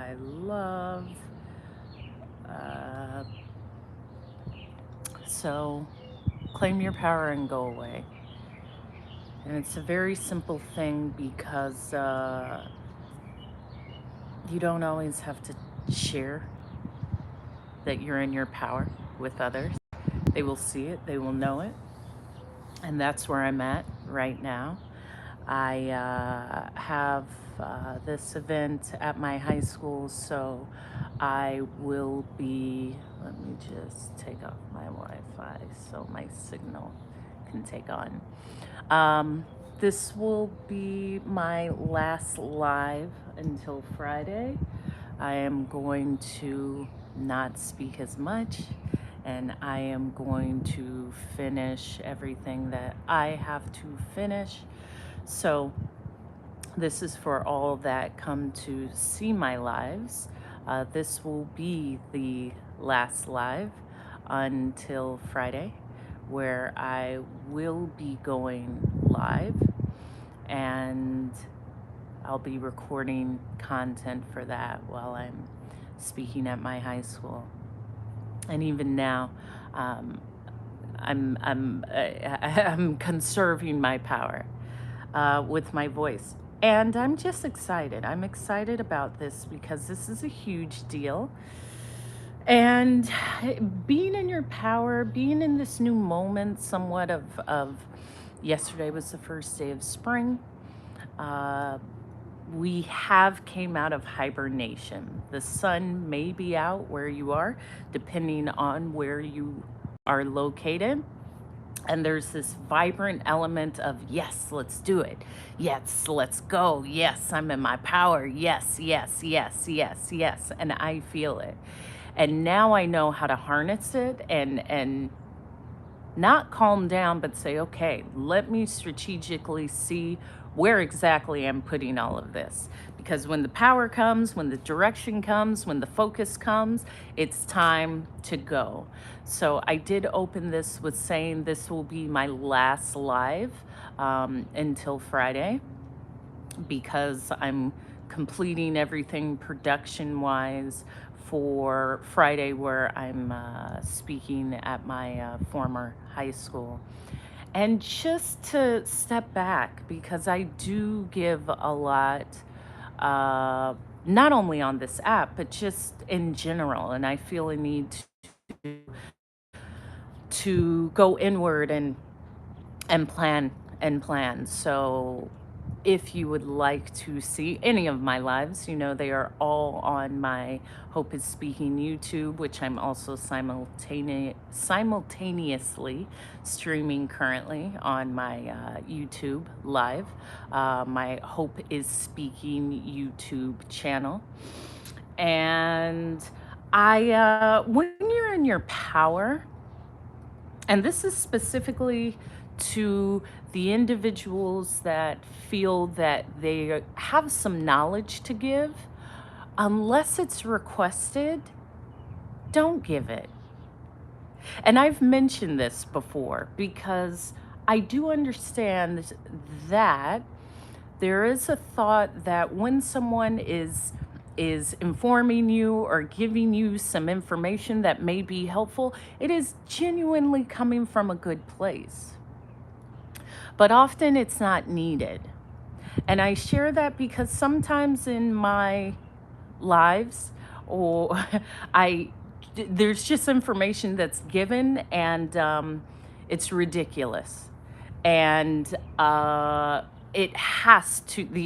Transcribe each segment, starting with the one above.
I love. Uh, so claim your power and go away. And it's a very simple thing because you don't always have to share that you're in your power with others. They will see it, they will know it. And that's where I'm at right now. I have this event at my high school, so I will be. Let me just take off my Wi Fi so my signal can take on. This will be my last live until Friday. I am going to not speak as much, and I am going to finish everything that I have to finish. So, this is for all that come to see my lives. This will be the last live until Friday, where I will be going live and I'll be recording content for that while I'm speaking at my high school. And even now, um, I'm conserving my power with my voice. And I'm just excited. I'm excited about this because this is a huge deal. And being in your power, being in this new moment, somewhat of yesterday was the first day of spring. Uh, we have came out of hibernation. The sun may be out where you are, depending on where you are located. And there's this vibrant element of, yes, let's do it. Yes, let's go. Yes, I'm in my power. Yes, yes, yes, yes, yes. And I feel it. And now I know how to harness it and not calm down, but say, okay, let me strategically see where exactly I'm putting all of this. Because when the power comes, when the direction comes, when the focus comes, it's time to go. So I did open this with saying this will be my last live until Friday because I'm completing everything production wise for Friday, where I'm speaking at my former high school. And just to step back, because I do give a lot, uh, not only on this app, but just in general. And I feel a need to go inward and plan. So if you would like to see any of my lives, you know they are all on my Hope is Speaking YouTube, which I'm also simultaneously streaming currently on my YouTube live, my Hope is Speaking YouTube channel. And when you're in your power, and this is specifically to the individuals that feel that they have some knowledge to give, unless it's requested, don't give it. And I've mentioned this before because I do understand that there is a thought that when someone is informing you or giving you some information that may be helpful, it is genuinely coming from a good place. But often it's not needed. And I share that because sometimes in my lives, or I there's just information that's given, and it's ridiculous, and the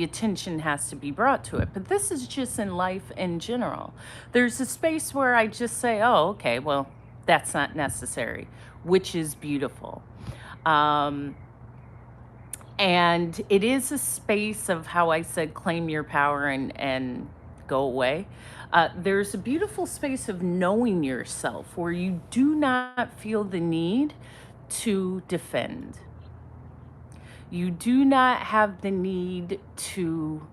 attention has to be brought to it. But this is just in life in general. There's a space where I just say, oh, okay, well, that's not necessary, which is beautiful. um, and it is a space of, how I said, claim your power and go away. There's a beautiful space of knowing yourself where you do not feel the need to defend. You do not have the need to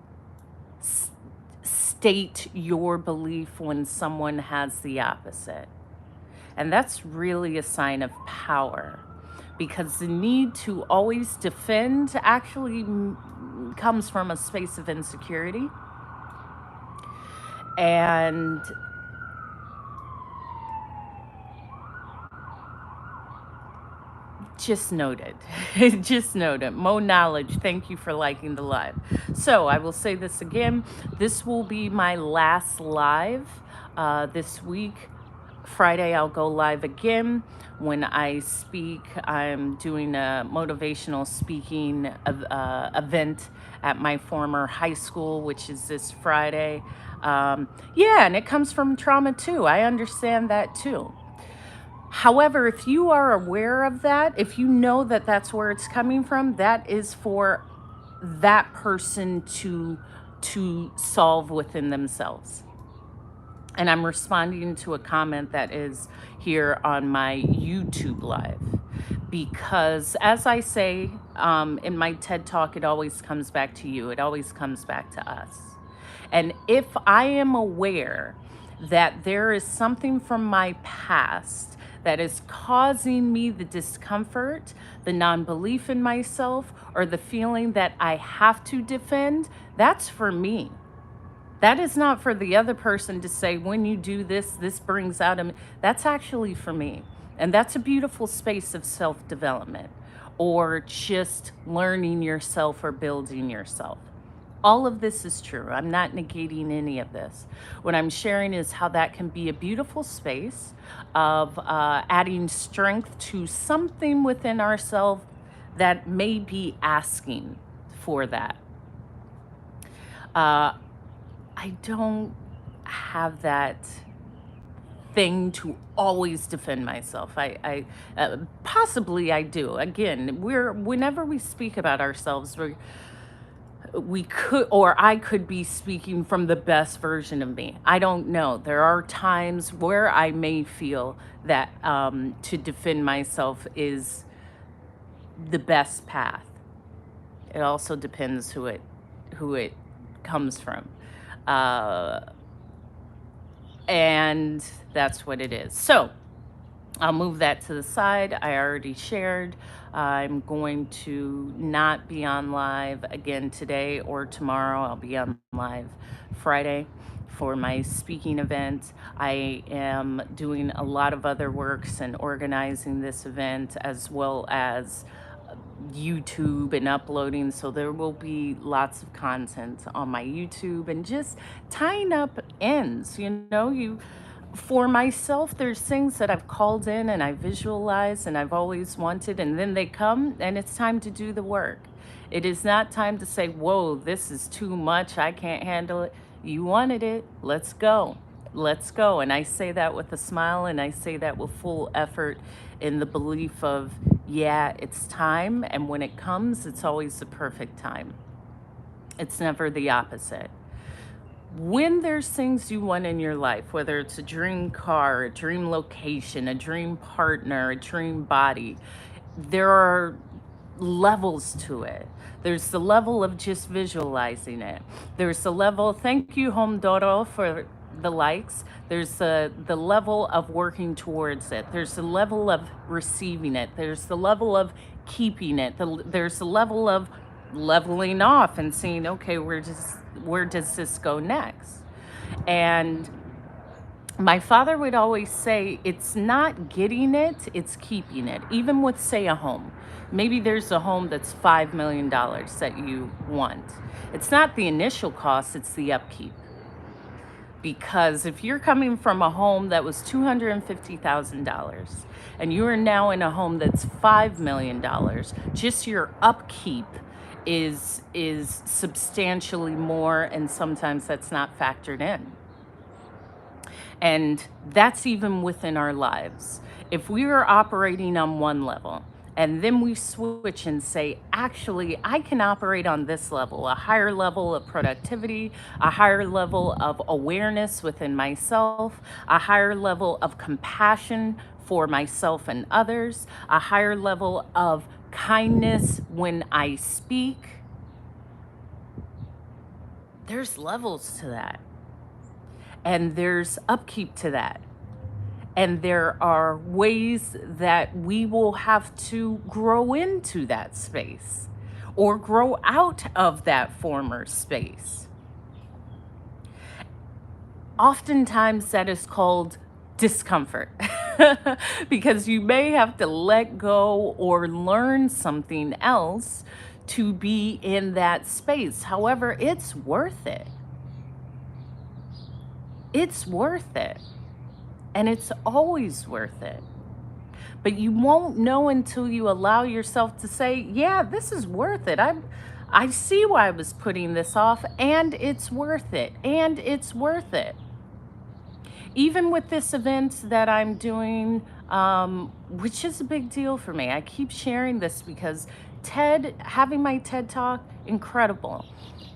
state your belief when someone has the opposite. And that's really a sign of power, because the need to always defend actually comes from a space of insecurity. And just noted. Just noted. Mo Knowledge, thank you for liking the live. So I will say this again. This will be my last live this week. Friday, I'll go live again. When I speak, I'm doing a motivational speaking event at my former high school, which is this Friday. Yeah, and it comes from trauma too. I understand that too. However, if you are aware of that, if you know that that's where it's coming from, that is for that person to solve within themselves. And I'm responding to a comment that is here on my YouTube live. Because as I say in my TED Talk, it always comes back to you. It always comes back to us. And if I am aware that there is something from my past that is causing me the discomfort, the non-belief in myself, or the feeling that I have to defend, that's for me. That is not for the other person to say, when you do this, this brings out a. That's actually for me. And that's a beautiful space of self development or just learning yourself or building yourself. All of this is true. I'm not negating any of this. What I'm sharing is how that can be a beautiful space of adding strength to something within ourselves that may be asking for that. I don't have that thing to always defend myself. I possibly I do. Again, whenever we speak about ourselves, we could, or I could be speaking from the best version of me. I don't know. There are times where I may feel that to defend myself is the best path. It also depends who it comes from. And that's what it is. So I'll move that to the side. I already shared. I'm going to not be on live again today or tomorrow. I'll be on live Friday for my speaking event. I am doing a lot of other works and organizing this event as well as YouTube and uploading. So there will be lots of content on my YouTube and just tying up ends. For myself, there's things that I've called in and I visualize and I've always wanted, and then they come and it's time to do the work. It is not time to say, whoa, this is too much. I can't handle it. You wanted it. Let's go. Let's go. And I say that with a smile and I say that with full effort in the belief of, yeah, it's time. And when it comes, it's always the perfect time. It's never the opposite. When there's things you want in your life, whether it's a dream car, a dream location, a dream partner, a dream body, there are levels to it. There's the level of just visualizing it. There's the level, thank you, Home Doro, for the likes. There's the level of working towards it. There's the level of receiving it. There's the level of keeping it. There's the level of leveling off and seeing, okay, where does this go next? And my father would always say, it's not getting it, it's keeping it. Even with, say, a home. Maybe there's a home that's $5 million that you want. It's not the initial cost, it's the upkeep. Because if you're coming from a home that was $250,000 and you are now in a home that's $5 million, just your upkeep is substantially more, and sometimes that's not factored in. And that's even within our lives. If we are operating on one level and then we switch and say, actually, I can operate on this level, a higher level of productivity, a higher level of awareness within myself, a higher level of compassion for myself and others, a higher level of kindness when I speak. There's levels to that. And there's upkeep to that. And there are ways that we will have to grow into that space or grow out of that former space. oftentimes that is called discomfort because you may have to let go or learn something else to be in that space. However, it's worth it. It's worth it. And it's always worth it. But you won't know until you allow yourself to say, yeah, this is worth it. I see why I was putting this off, and it's worth it. And it's worth it. Even with this event that I'm doing, which is a big deal for me. I keep sharing this because having my TED Talk, incredible.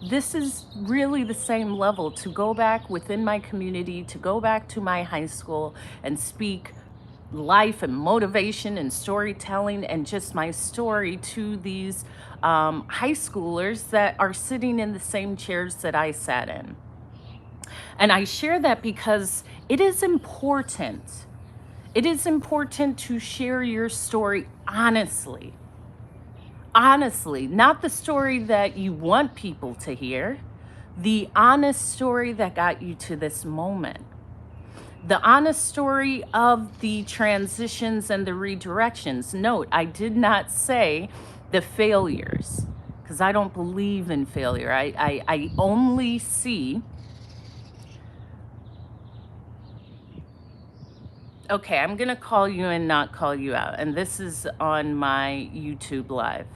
This is really the same level to go back within my community, to go back to my high school and speak life and motivation and storytelling and just my story to these high schoolers that are sitting in the same chairs that I sat in. And I share that because it is important. It is important to share your story honestly. Honestly, not the story that you want people to hear, the honest story that got you to this moment. The honest story of the transitions and the redirections. Note, I did not say the failures because I don't believe in failure. I only see. Okay, I'm going to call you and not call you out. And this is on my YouTube live.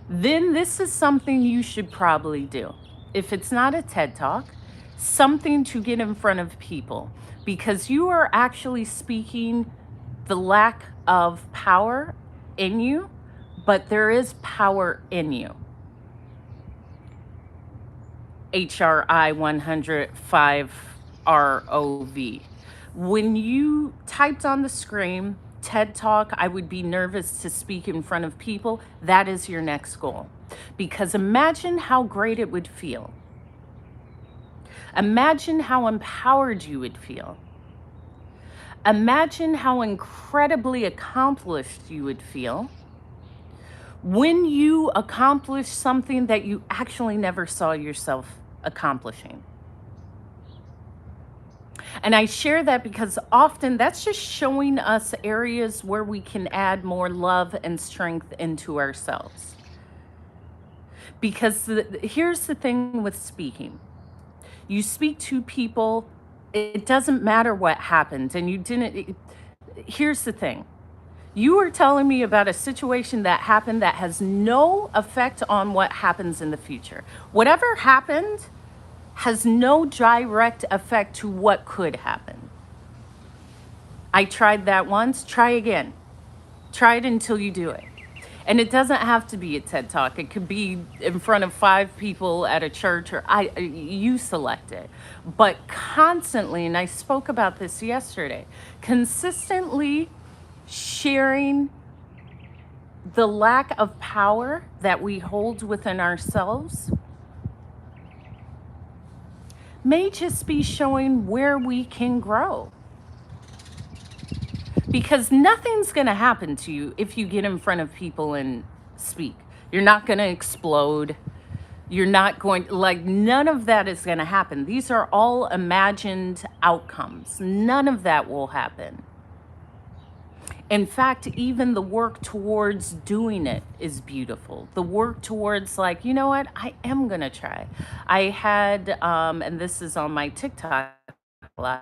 Then this is something you should probably do. If it's not a TED Talk, something to get in front of people, because you are actually speaking the lack of power in you, but there is power in you. HRI 105 ROV. When you typed on the screen TED Talk, I would be nervous to speak in front of people. That is your next goal. Because imagine how great it would feel. Imagine how empowered you would feel. Imagine how incredibly accomplished you would feel when you accomplish something that you actually never saw yourself accomplishing. And I share that because often that's just showing us areas where we can add more love and strength into ourselves. Because here's the thing with speaking. You speak to people, it doesn't matter what happened, and you didn't. Here's the thing. You are telling me about a situation that happened that has no effect on what happens in the future. Whatever happened has no direct effect to what could happen. I tried that once, try again. Try it until you do it. And it doesn't have to be a TED Talk. It could be in front of 5 people at a church, or you select it. But constantly, and I spoke about this yesterday, consistently sharing the lack of power that we hold within ourselves may just be showing where we can grow. Because nothing's going to happen to you if you get in front of people and speak. You're not going to explode. You're not going, none of that is going to happen. These are all imagined outcomes. None of that will happen. In fact, even the work towards doing it is beautiful. The work towards you know what, I am going to try. I had, and this is on my TikTok live.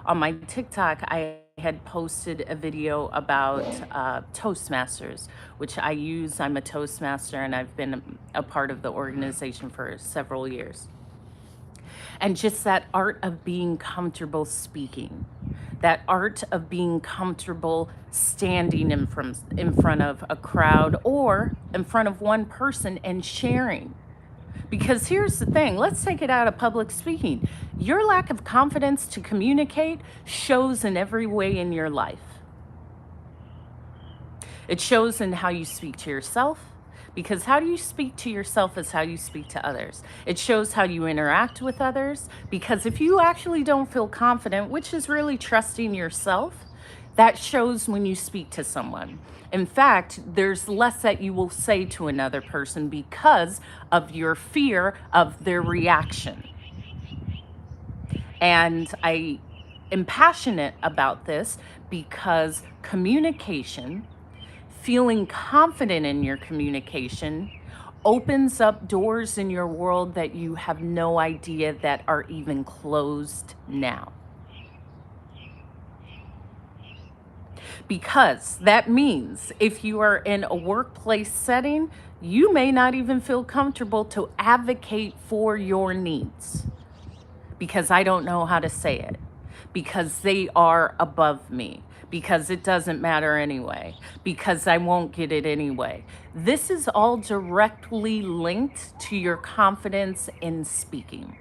On my TikTok, I had posted a video about Toastmasters, which I use. I'm a Toastmaster, and I've been a part of the organization for several years. And just that art of being comfortable speaking, that art of being comfortable standing in front of a crowd or in front of one person and sharing. Because here's the thing, let's take it out of public speaking. Your lack of confidence to communicate shows in every way in your life. It shows in how you speak to yourself, because how you speak to yourself is how you speak to others. It shows how you interact with others, because if you actually don't feel confident, which is really trusting yourself, that shows when you speak to someone. In fact, there's less that you will say to another person because of your fear of their reaction. And I am passionate about this because communication, feeling confident in your communication, opens up doors in your world that you have no idea that are even closed now. Because that means if you are in a workplace setting, you may not even feel comfortable to advocate for your needs because I don't know how to say it, because they are above me, because it doesn't matter anyway, because I won't get it anyway. This is all directly linked to your confidence in speaking.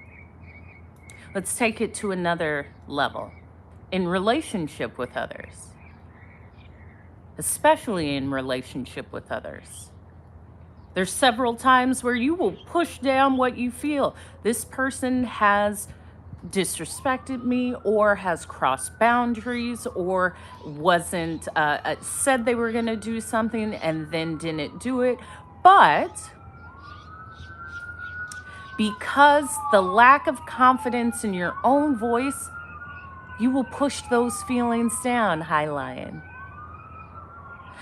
Let's take it to another level in relationship with others, especially in relationship with others. There's several times where you will push down what you feel. This person has disrespected me or has crossed boundaries or wasn't said they were going to do something and then didn't do it. But because the lack of confidence in your own voice, you will push those feelings down, High Lion.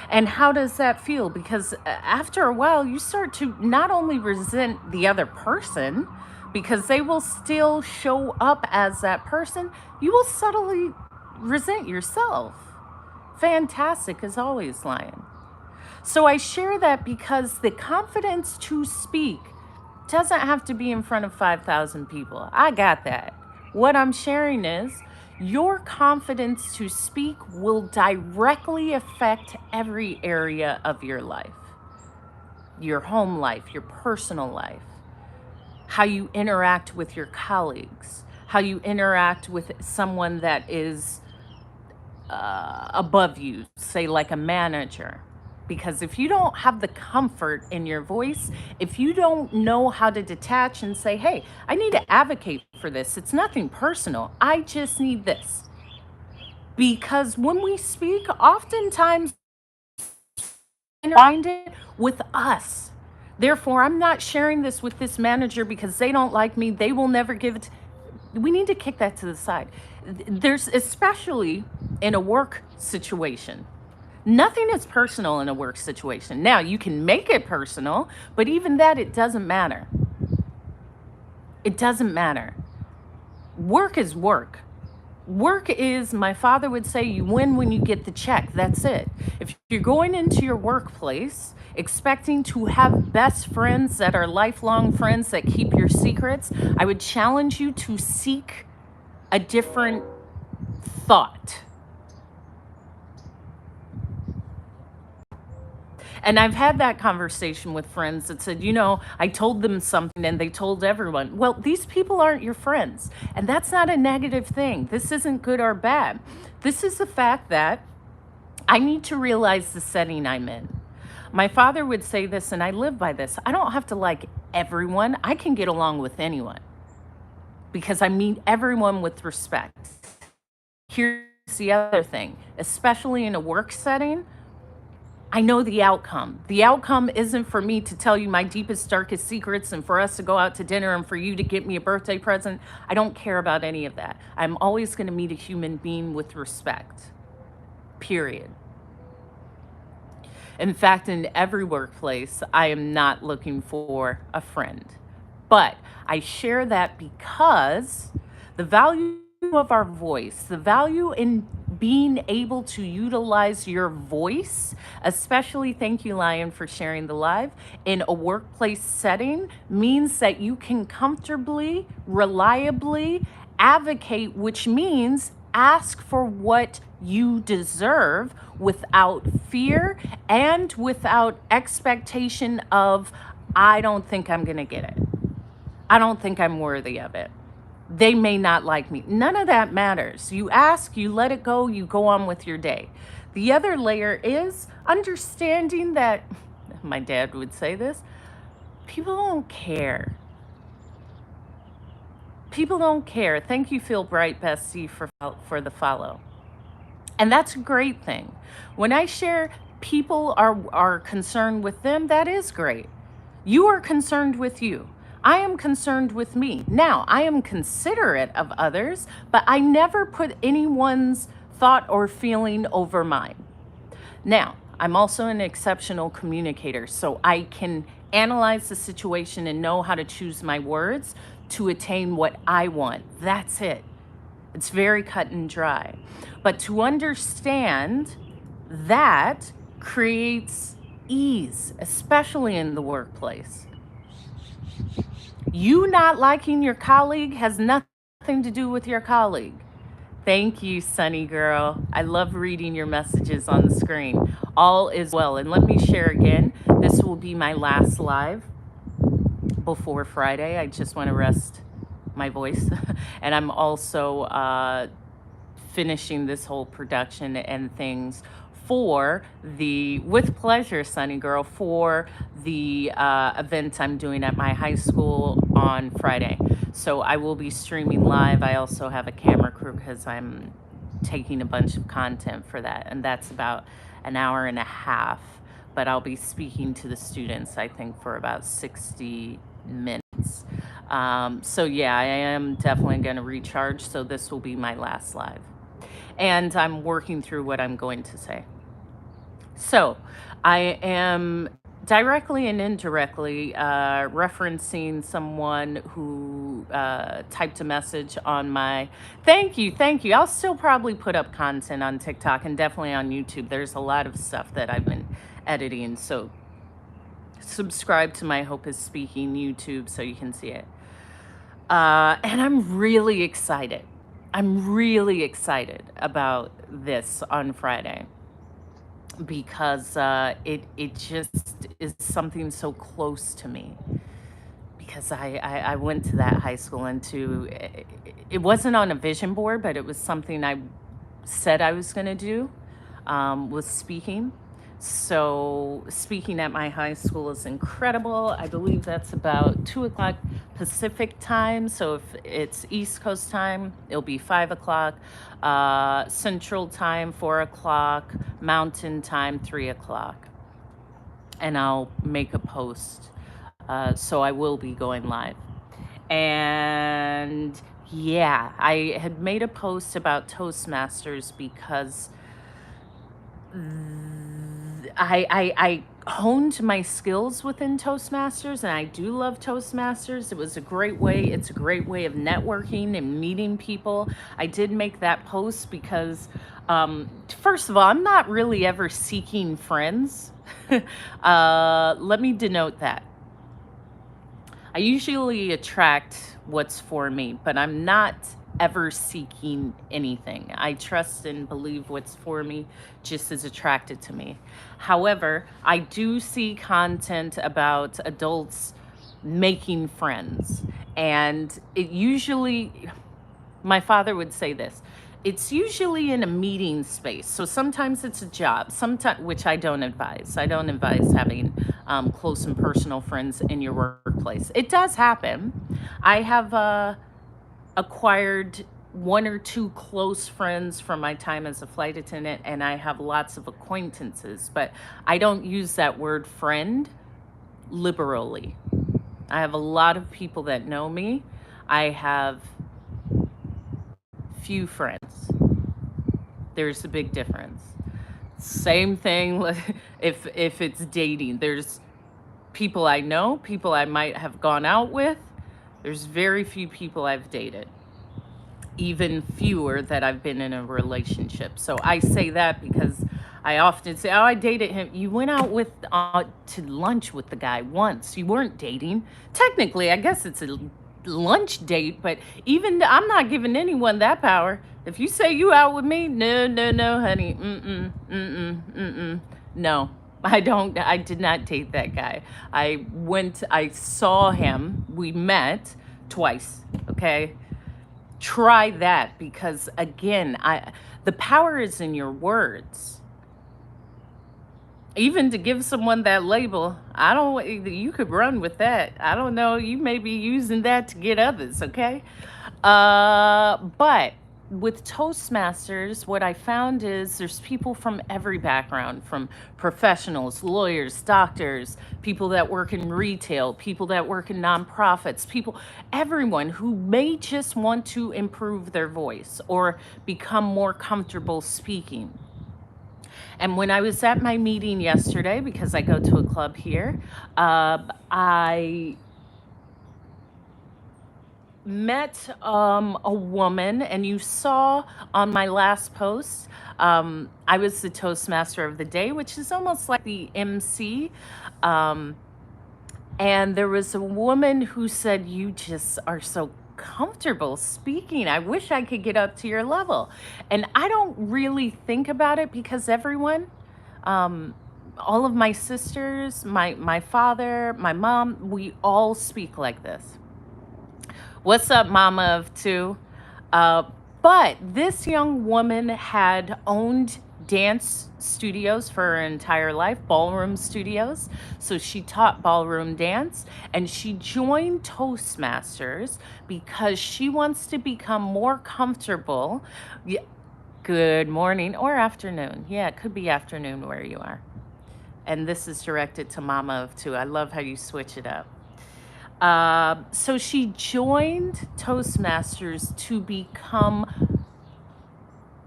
And how does that feel? Because after a while, you start to not only resent the other person, because they will still show up as that person, you will subtly resent yourself. Fantastic as always, Lion. So I share that because the confidence to speak doesn't have to be in front of 5,000 people. I got that. What I'm sharing is your confidence to speak will directly affect every area of your life, your home life, your personal life, how you interact with your colleagues, how you interact with someone that is above you, say like a manager. Because if you don't have the comfort in your voice, if you don't know how to detach and say, hey, I need to advocate for this, it's nothing personal, I just need this. Because when we speak, oftentimes find it with us. Therefore, I'm not sharing this with this manager because they don't like me. They will never give it. We need to kick that to the side. There's, especially in a work situation, nothing is personal in a work situation. Now, you can make it personal, but even that, it doesn't matter. It doesn't matter. Work is work. Work is, my father would say, you win when you get the check. That's it. If you're going into your workplace expecting to have best friends that are lifelong friends that keep your secrets, I would challenge you to seek a different thought. And I've had that conversation with friends that said, you know, I told them something and they told everyone. Well, these people aren't your friends. And that's not a negative thing. This isn't good or bad. This is the fact that I need to realize the setting I'm in. My father would say this, and I live by this. I don't have to like everyone. I can get along with anyone because I meet everyone with respect. Here's the other thing, especially in a work setting, I know the outcome. The outcome isn't for me to tell you my deepest, darkest secrets and for us to go out to dinner and for you to get me a birthday present. I don't care about any of that. I'm always going to meet a human being with respect, period. In fact, in every workplace, I am not looking for a friend. But I share that because the value of our voice, the value in being able to utilize your voice, especially, thank you, Lion, for sharing the live, in a workplace setting, means that you can comfortably, reliably advocate, which means ask for what you deserve without fear and without expectation of, I don't think I'm going to get it. I don't think I'm worthy of it. They may not like me. None of that matters. You ask, you let it go, you go on with your day. The other layer is understanding that, my dad would say this, people don't care. People don't care. Thank you, Feel Bright Bestie, for the follow. And that's a great thing. When I share people are concerned with them, that is great. You are concerned with you. I am concerned with me. Now, I am considerate of others, but I never put anyone's thought or feeling over mine. Now, I'm also an exceptional communicator, so I can analyze the situation and know how to choose my words to attain what I want. That's it. It's very cut and dry. But to understand that creates ease, especially in the workplace. You not liking your colleague has nothing to do with your colleague. Thank you, Sunny Girl. I love reading your messages on the screen. All is well. And let me share again, this will be my last live before Friday. I just want to rest my voice. And I'm also finishing this whole production and things for the, with pleasure, Sunny Girl, for the event I'm doing at my high school on Friday. So I will be streaming live. I also have a camera crew because I'm taking a bunch of content for that. And that's about an hour and a half. But I'll be speaking to the students, I think, for about 60 minutes. So yeah, I am definitely going to recharge. So this will be my last live. And I'm working through what I'm going to say. So I am directly and indirectly referencing someone who typed a message on my, thank you. I'll still probably put up content on TikTok and definitely on YouTube. There's a lot of stuff that I've been editing. So subscribe to my Hope is Speaking YouTube so you can see it. And I'm really excited. I'm really excited about this on Friday because it just is something so close to me. Because I went to that high school and it wasn't on a vision board, but it was something I said I was going to do, was speaking. So speaking at my high school is incredible. I believe that's about 2 o'clock Pacific time. So if it's East Coast time, it'll be 5 o'clock. Central time, 4 o'clock. Mountain time, 3 o'clock. And I'll make a post. So I will be going live. And yeah, I had made a post about Toastmasters because I honed my skills within Toastmasters, and I do love Toastmasters. It was a great way. It's a great way of networking and meeting people. I did make that post because, first of all, I'm not really ever seeking friends. Let me denote that. I usually attract what's for me, but I'm not ever seeking anything. I trust and believe what's for me just is attracted to me. However, I do see content about adults making friends. And it usually, my father would say this, it's usually in a meeting space. So sometimes it's a job, sometimes, which I don't advise. I don't advise having close and personal friends in your workplace. It does happen. I have acquired 1 or 2 close friends from my time as a flight attendant, and I have lots of acquaintances, but I don't use that word friend liberally. I have a lot of people that know me. I have few friends. There's a big difference. Same thing if it's dating. There's people I know, people I might have gone out with. There's very few people I've dated, even fewer that I've been in a relationship. So I say that because I often say, oh, I dated him. You went out with to lunch with the guy once. You weren't dating. Technically, I guess it's a lunch date, but even I'm not giving anyone that power. If you say you out with me, no, honey. No. I did not date that guy. I saw him, we met twice, okay? Try that because again, the power is in your words. Even to give someone that label, you could run with that. I don't know, you may be using that to get others, okay? But with Toastmasters, what I found is there's people from every background, from professionals, lawyers, doctors, people that work in retail, people that work in nonprofits, everyone who may just want to improve their voice or become more comfortable speaking. And when I was at my meeting yesterday, because I go to a club here, I met a woman, and you saw on my last post, I was the Toastmaster of the day, which is almost like the MC. Um, and there was a woman who said, "You just are so comfortable speaking. I wish I could get up to your level." And I don't really think about it because everyone, um, all of my sisters, my father, my mom, we all speak like this. What's up, mama of two? Uh, but this young woman had owned dance studios for her entire life, ballroom studios. So she taught ballroom dance, and she joined Toastmasters because she wants to become more comfortable. Yeah, good morning or afternoon. Yeah, it could be afternoon where you are. And this is directed to mama of two. I love how you switch it up. So she joined Toastmasters to become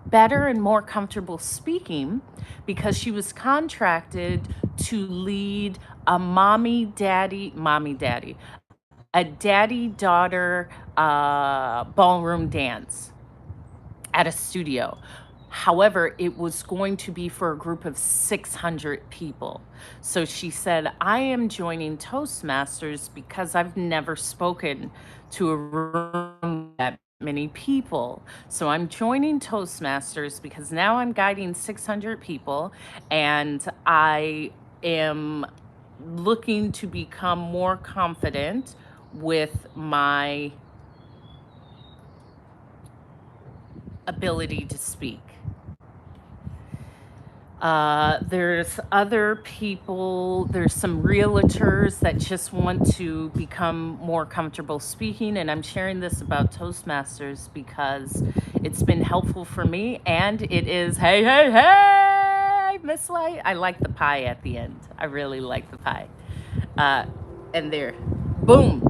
better and more comfortable speaking because she was contracted to lead a a daddy daughter ballroom dance at a studio. However, it was going to be for a group of 600 people. So she said, "I am joining Toastmasters because I've never spoken to a room that many people. So I'm joining Toastmasters because now I'm guiding 600 people, and I am looking to become more confident with my ability to speak." There's other people, there's some realtors that just want to become more comfortable speaking. And I'm sharing this about Toastmasters because it's been helpful for me. And it is, hey, hey, hey, Miss Light. I like the pie at the end. I really like the pie. Uh, and there, boom.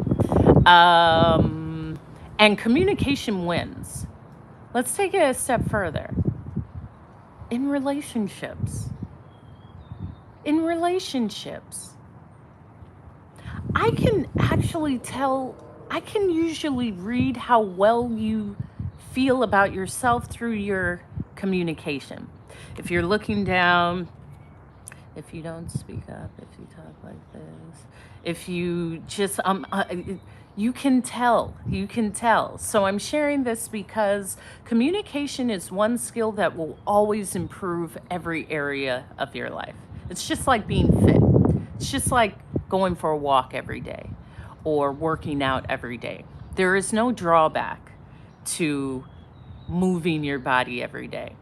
And communication wins. Let's take it a step further. In relationships. In relationships, I can actually tell, I can usually read how well you feel about yourself through your communication. If you're looking down, if you don't speak up, if you talk like this, if you just, you can tell, you can tell. So I'm sharing this because communication is one skill that will always improve every area of your life. It's just like being fit. It's just like going for a walk every day or working out every day. There is no drawback to moving your body every day.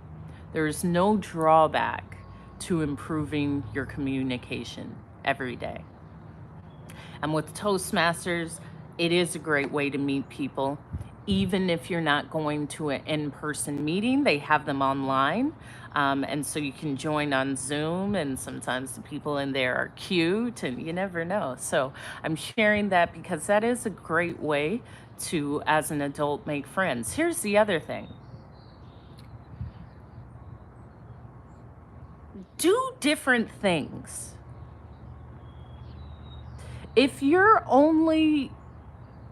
There is no drawback to improving your communication every day. And with Toastmasters, it is a great way to meet people. Even if you're not going to an in-person meeting, they have them online. And so you can join on Zoom, and sometimes the people in there are cute, and you never know. So I'm sharing that because that is a great way to, as an adult, make friends. Here's the other thing. Do different things. If your only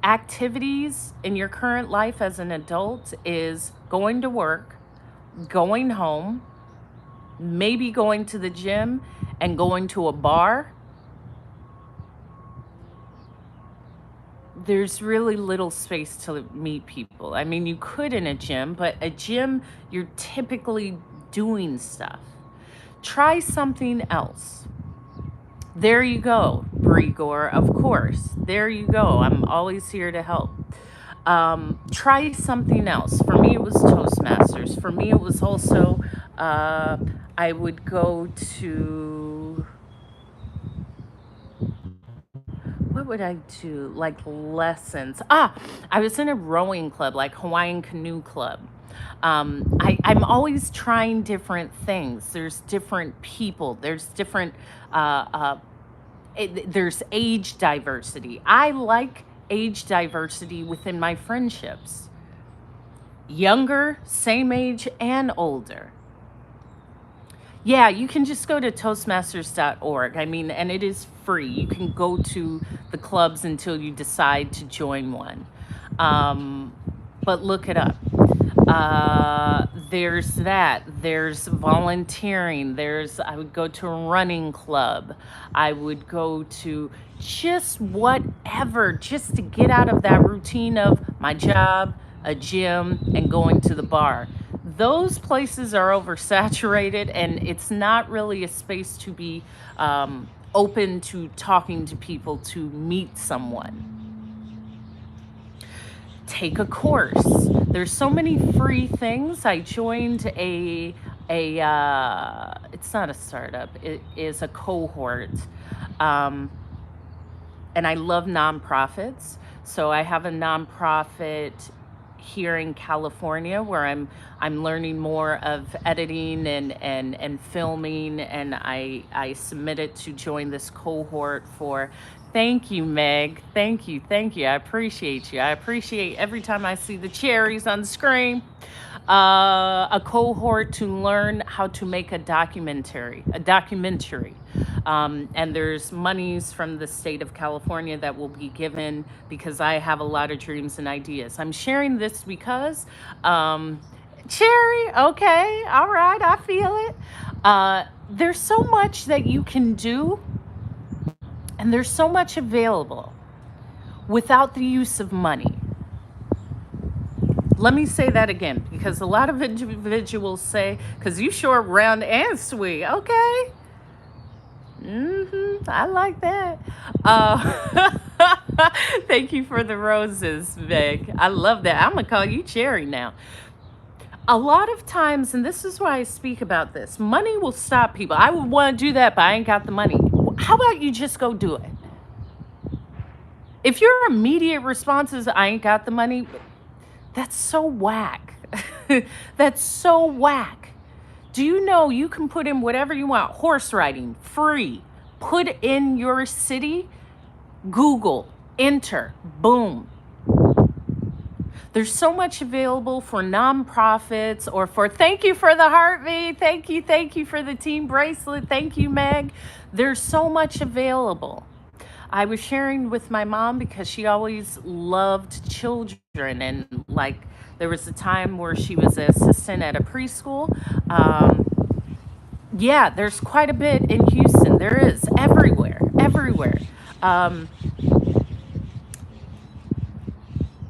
activities in your current life as an adult is going to work, going home, maybe going to the gym, and going to a bar, there's really little space to meet people. I mean, you could in a gym, but a gym, you're typically doing stuff. Try something else. There you go, Brigor, of course. There you go. I'm always here to help. Try something else. For me, it was Toastmasters. For me, it was also, I would go to, what would I do? Like lessons. I was in a rowing club, like Hawaiian Canoe Club. I'm always trying different things. There's different people. There's different. There's age diversity. I like age diversity within my friendships. Younger, same age, and older. Yeah, you can just go to toastmasters.org. I mean, and it is free. You can go to the clubs until you decide to join one. Um, but look it up. There's that. There's volunteering. I would go to a running club. I would go to just whatever, just to get out of that routine of my job, a gym, and going to the bar. Those places are oversaturated, and it's not really a space to be open to talking to people to meet someone. Take a course. There's so many free things. I joined it's not a startup, it is a cohort. Um, and I love nonprofits. So I have a nonprofit here in California where I'm learning more of editing and filming, and I submitted to join this cohort for. Thank you, Meg. Thank you. I appreciate you. I appreciate every time I see the cherries on the screen. A cohort to learn how to make a documentary. And there's monies from the state of California that will be given because I have a lot of dreams and ideas. I'm sharing this because, Cherry, okay, all right, I feel it. There's so much that you can do, and there's so much available without the use of money. Let me say that again, because a lot of individuals say, because you sure round and sweet. Okay. I like that. Thank you for the roses, Meg. I love that. I'm going to call you Cherry now. A lot of times, and this is why I speak about this, money will stop people. I would want to do that, but I ain't got the money. How about you just go do it? If your immediate response is, I ain't got the money, that's so whack. That's so whack. Do you know you can put in whatever you want? Horse riding, free. Put in your city, Google, enter, boom. There's so much available for nonprofits or for, thank you for the heartbeat. Thank you for the team bracelet. Thank you, Meg. There's so much available. I was sharing with my mom because she always loved children, and like there was a time where she was an assistant at a preschool. Yeah, there's quite a bit in Houston. There is everywhere. Um,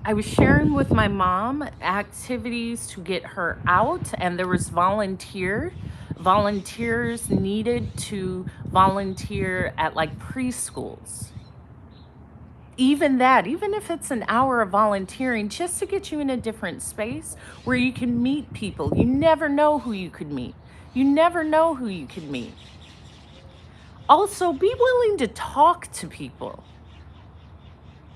I was sharing with my mom activities to get her out, and there was volunteers needed to volunteer at like preschools. Even if it's an hour of volunteering, just to get you in a different space where you can meet people. You never know who you could meet. Also, be willing to talk to people.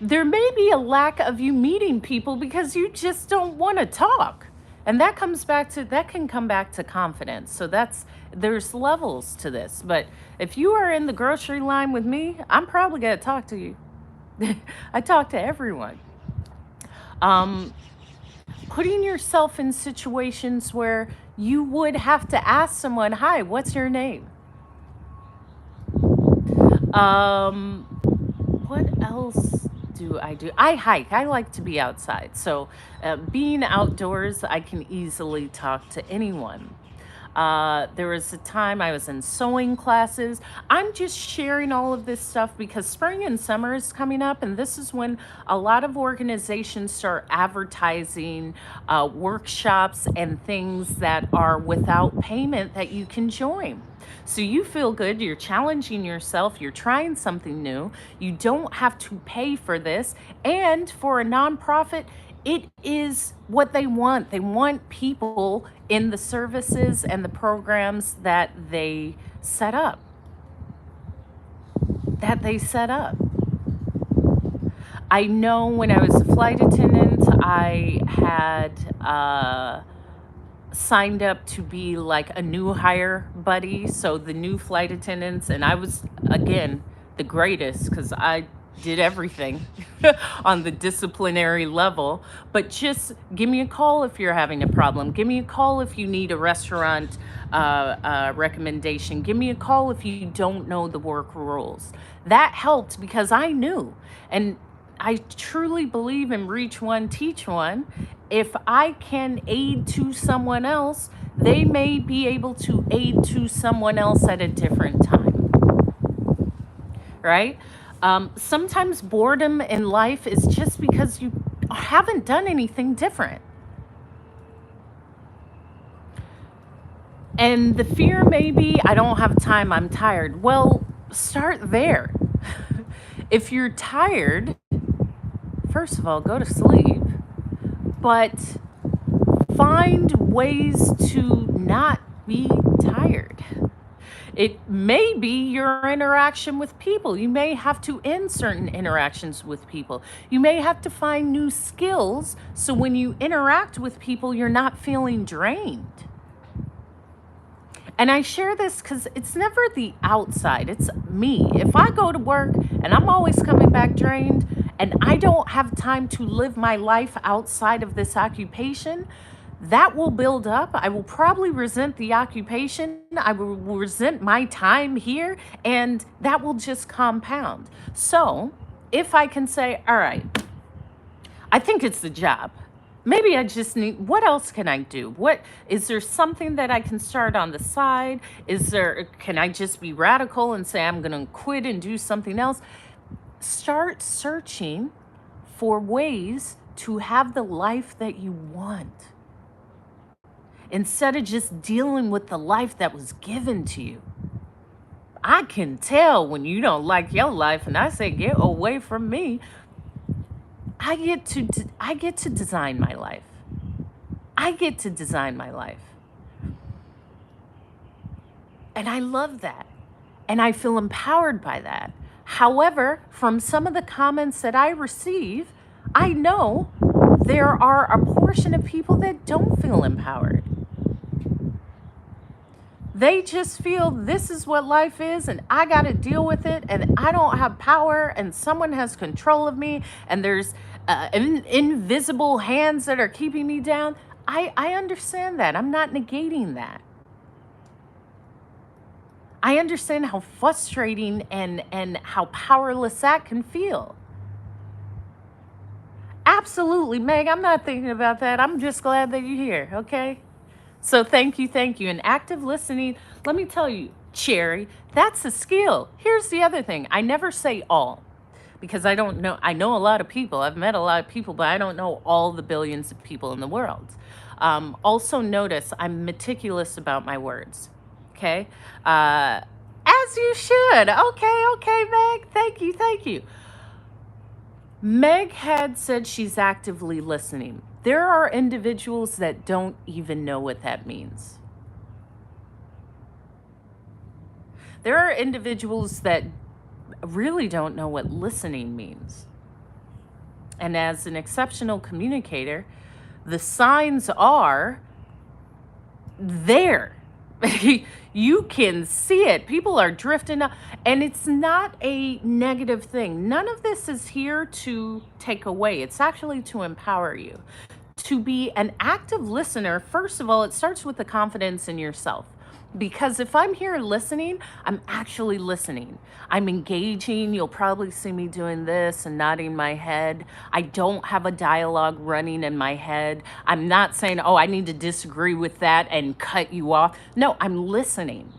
There may be a lack of you meeting people because you just don't want to talk. And that can come back to confidence. So there's levels to this. But if you are in the grocery line with me, I'm probably going to talk to you. I talk to everyone. Um, Putting yourself in situations where you would have to ask someone, hi, what's your name? Um, what else do I do? I hike. I like to be outside. So being outdoors, I can easily talk to anyone. There was a time I was in sewing classes. I'm just sharing all of this stuff because spring and summer is coming up, and this is when a lot of organizations start advertising workshops and things that are without payment that you can join. So you feel good, you're challenging yourself, you're trying something new, you don't have to pay for this, and for a nonprofit, it is what they want. They want people in the services and the programs that they set up. I know when I was a flight attendant, I had signed up to be like a new hire buddy. So the new flight attendants, and I was, again, the greatest because I did everything on the disciplinary level. But just give me a call if you're having a problem. Give me a call if you need a restaurant recommendation. Give me a call if you don't know the work rules. That helped because I knew. And I truly believe in reach one, teach one. If I can aid to someone else, they may be able to aid to someone else at a different time, right? Sometimes boredom in life is just because you haven't done anything different. And the fear may be, I don't have time, I'm tired. Well, start there. If you're tired, first of all, go to sleep, but find ways to not be tired. It may be your interaction with people. You may have to end certain interactions with people. You may have to find new skills so when you interact with people, you're not feeling drained. And I share this because it's never the outside, it's me. If I go to work and I'm always coming back drained and I don't have time to live my life outside of this occupation, that will build up. I will probably resent the occupation. I will resent my time here, and that will just compound. So, if I can say, all right, I think it's the job. Maybe I just need, what else can I do? What is there something that I can start on the side? Can I just be radical and say I'm going to quit and do something else? Start searching for ways to have the life that you want, instead of just dealing with the life that was given to you. I can tell when you don't like your life, and I say, get away from me. I get to design my life. I get to design my life. And I love that. And I feel empowered by that. However, from some of the comments that I receive, I know there are a portion of people that don't feel empowered. They just feel this is what life is and I got to deal with it and I don't have power and someone has control of me and there's invisible hands that are keeping me down. I understand that. I'm not negating that. I understand how frustrating and how powerless that can feel. Absolutely, Meg. I'm not thinking about that. I'm just glad that you're here, okay? So thank you, thank you. And active listening, let me tell you, Cherry, that's a skill. Here's the other thing. I never say all because I don't know. I know a lot of people. I've met a lot of people, but I don't know all the billions of people in the world. Also notice I'm meticulous about my words, okay? As you should. Okay, Meg. Thank you, thank you. Meg had said she's actively listening. There are individuals that don't even know what that means. There are individuals that really don't know what listening means. And as an exceptional communicator, the signs are there. You can see it. People are drifting up, and it's not a negative thing. None of this is here to take away. It's actually to empower you. To be an active listener, first of all, it starts with the confidence in yourself. Because if I'm here listening, I'm actually listening. I'm engaging. You'll probably see me doing this and nodding my head. I don't have a dialogue running in my head. I'm not saying, oh, I need to disagree with that and cut you off. No, I'm listening.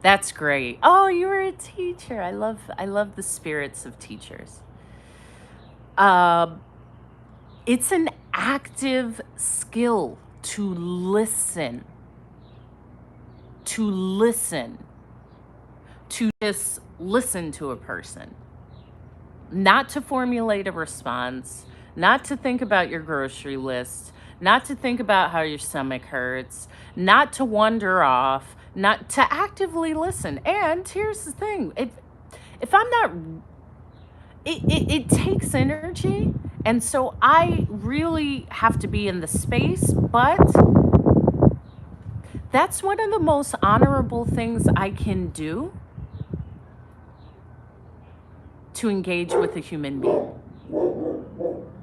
That's great. Oh, you're a teacher. I love the spirits of teachers. It's an active skill to listen. To just listen to a person, not to formulate a response, not to think about your grocery list, not to think about how your stomach hurts, not to wander off, not to actively listen. And here's the thing, if I'm not, it takes energy. And so I really have to be in the space, but that's one of the most honorable things I can do to engage with a human being,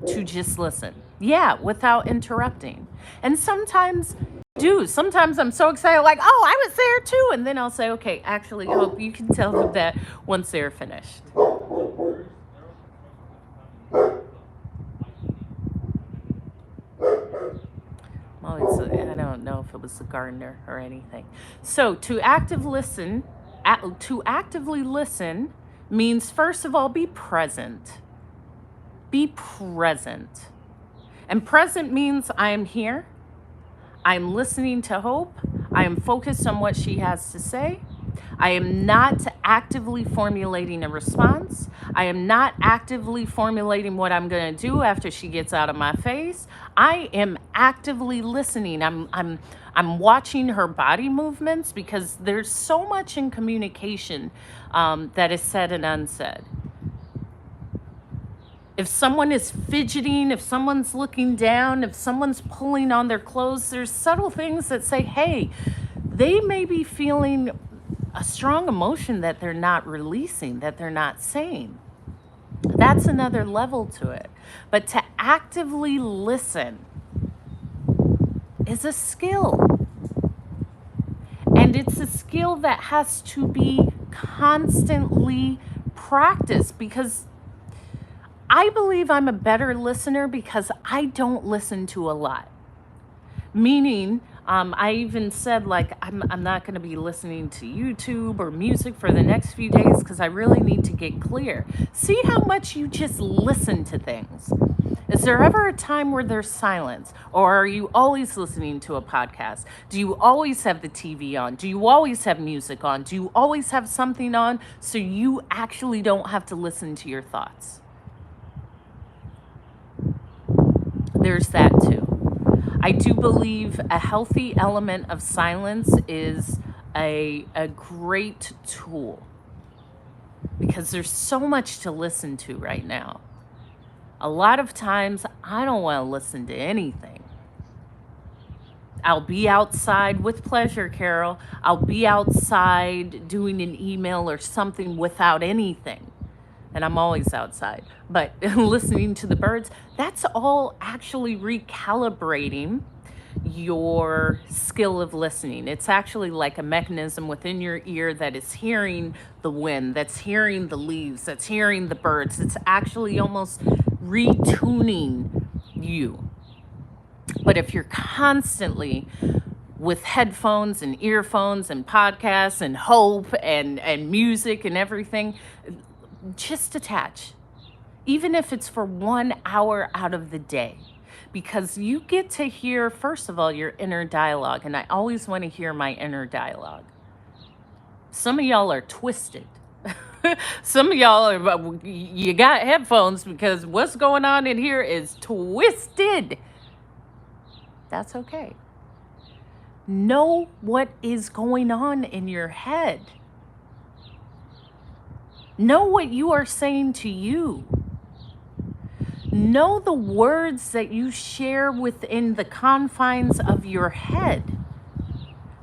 to just listen. Yeah, without interrupting. And sometimes I'm so excited, like, oh, I was there too. And then I'll say, okay, actually, Hope, you can tell them that once they're finished. Well, I don't know if it was the gardener or anything. So to actively listen means, first of all, be present. Be present. And present means I am here. I'm listening to Hope. I am focused on what she has to say. I am not actively formulating a response. I am not actively formulating what I'm going to do after she gets out of my face. I am actively listening. I'm watching her body movements, because there's so much in communication that is said and unsaid. If someone is fidgeting, if someone's looking down, if someone's pulling on their clothes, there's subtle things that say, hey, they may be feeling a strong emotion that they're not releasing, that they're not saying. That's another level to it. But to actively listen is a skill. And it's a skill that has to be constantly practiced, because I believe I'm a better listener because I don't listen to a lot. Meaning, I even said, like, I'm not going to be listening to YouTube or music for the next few days, because I really need to get clear. See how much you just listen to things. Is there ever a time where there's silence? Or are you always listening to a podcast? Do you always have the TV on? Do you always have music on? Do you always have something on so you actually don't have to listen to your thoughts? There's that too. I do believe a healthy element of silence is a great tool, because there's so much to listen to right now. A lot of times I don't want to listen to anything. I'll be outside with pleasure, Carol. I'll be outside doing an email or something without anything. And I'm always outside. But listening to the birds, that's all actually recalibrating your skill of listening. It's actually like a mechanism within your ear that is hearing the wind, that's hearing the leaves, that's hearing the birds. It's actually almost retuning you. But if you're constantly with headphones and earphones and podcasts and Hope and music and everything, just detach, even if it's for 1 hour out of the day, because you get to hear, first of all, your inner dialogue. And I always want to hear my inner dialogue. Some of y'all are twisted. Some of y'all are, you got headphones because what's going on in here is twisted. That's okay. Know what is going on in your head. Know what you are saying to you. Know the words that you share within the confines of your head.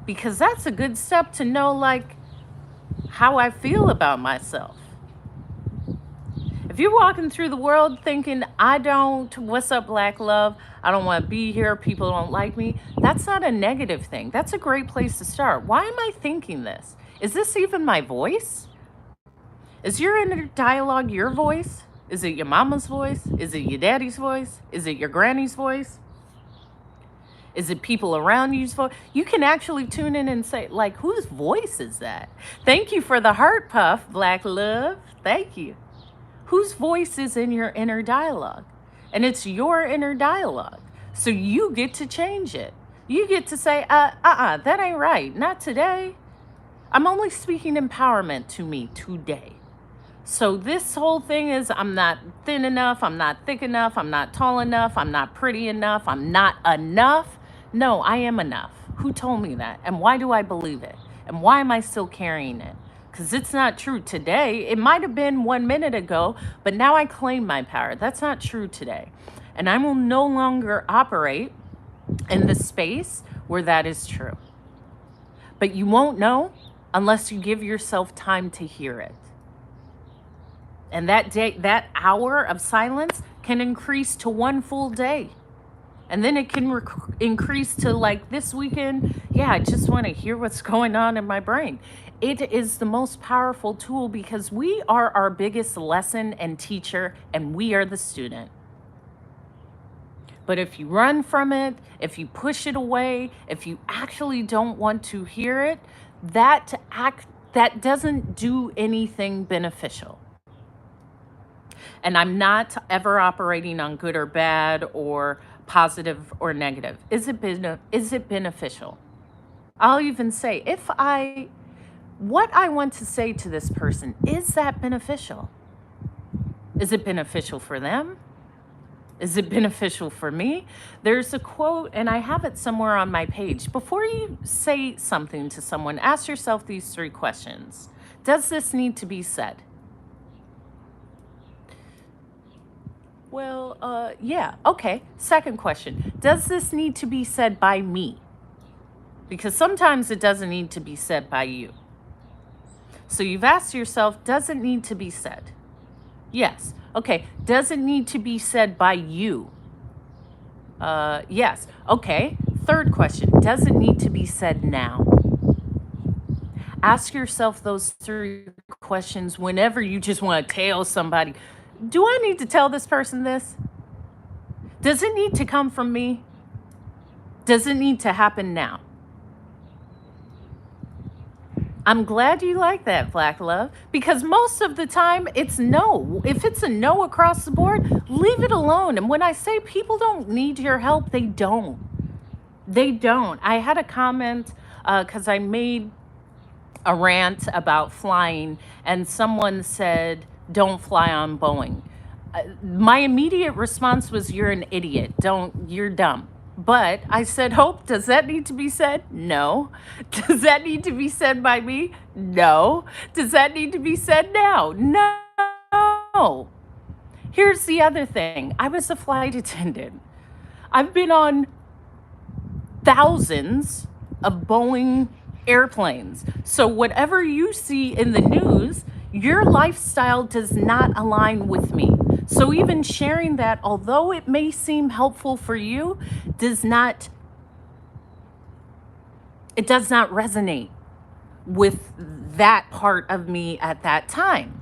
Because that's a good step to know, like, how I feel about myself. If you're walking through the world thinking, what's up, Black Love? I don't want to be here. People don't like me. That's not a negative thing. That's a great place to start. Why am I thinking this? Is this even my voice? Is your inner dialogue your voice? Is it your mama's voice? Is it your daddy's voice? Is it your granny's voice? Is it people around you's voice? You can actually tune in and say, like, whose voice is that? Thank you for the heart puff, Black Love. Thank you. Whose voice is in your inner dialogue? And it's your inner dialogue. So you get to change it. You get to say, that ain't right. Not today. I'm only speaking empowerment to me today. So this whole thing is, I'm not thin enough, I'm not thick enough, I'm not tall enough, I'm not pretty enough, I'm not enough. No, I am enough. Who told me that? And why do I believe it? And why am I still carrying it? because it's not true today. It might have been 1 minute ago, but now I claim my power. That's not true today. And I will no longer operate in the space where that is true. But you won't know unless you give yourself time to hear it. And that day, that hour of silence can increase to one full day. And then it can increase to like this weekend. Yeah, I just want to hear what's going on in my brain. It is the most powerful tool because we are our biggest lesson and teacher, and we are the student. But if you run from it, if you push it away, if you actually don't want to hear it, that doesn't do anything beneficial. And I'm not ever operating on good or bad or positive or negative. Is it beneficial? I'll even say, what I want to say to this person, is that beneficial? Is it beneficial for them? Is it beneficial for me? There's a quote, and I have it somewhere on my page. Before you say something to someone, ask yourself these 3 questions. Does this need to be said? Well, yeah, okay. Second question, does this need to be said by me? Because sometimes it doesn't need to be said by you. So you've asked yourself, does it need to be said? Yes. Okay. Does it need to be said by you? Yes. Okay. Third question, does it need to be said now? Ask yourself those 3 questions whenever you just want to tell somebody, do I need to tell this person this? Does it need to come from me? Does it need to happen now? I'm glad you like that, Black Love, because most of the time it's no. If it's a no across the board, leave it alone. And when I say people don't need your help, they don't. They don't. I had a comment because I made a rant about flying, and someone said, don't fly on Boeing. My immediate response was, you're an idiot. You're dumb. But I said, Hope, does that need to be said? No. Does that need to be said by me? No. Does that need to be said now? No. Here's the other thing. I was a flight attendant. I've been on thousands of Boeing airplanes. So whatever you see in the news, your lifestyle does not align with me. So even sharing that, although it may seem helpful for you, it does not resonate with that part of me at that time.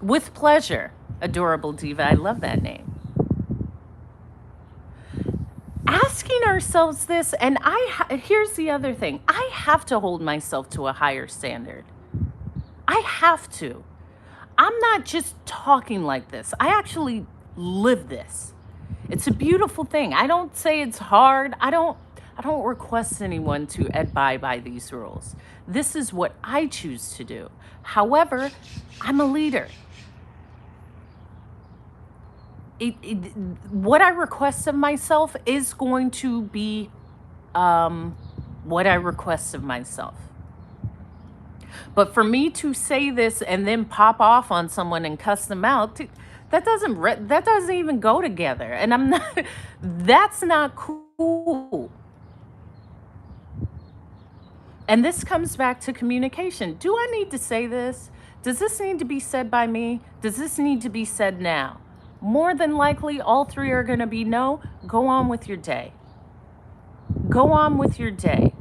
With pleasure, Adorable Diva. I love that name. Asking ourselves this, and here's the other thing. I have to hold myself to a higher standard. I have to. I'm not just talking like this. I actually live this. It's a beautiful thing. I don't say it's hard. I don't request anyone to abide by these rules. This is what I choose to do. However, I'm a leader. What I request of myself is going to be what I request of myself. But for me to say this and then pop off on someone and cuss them out, that doesn't even go together. And that's not cool. And this comes back to communication. Do I need to say this? Does this need to be said by me? Does this need to be said now? More than likely, all 3 are going to be no. Go on with your day. Go on with your day.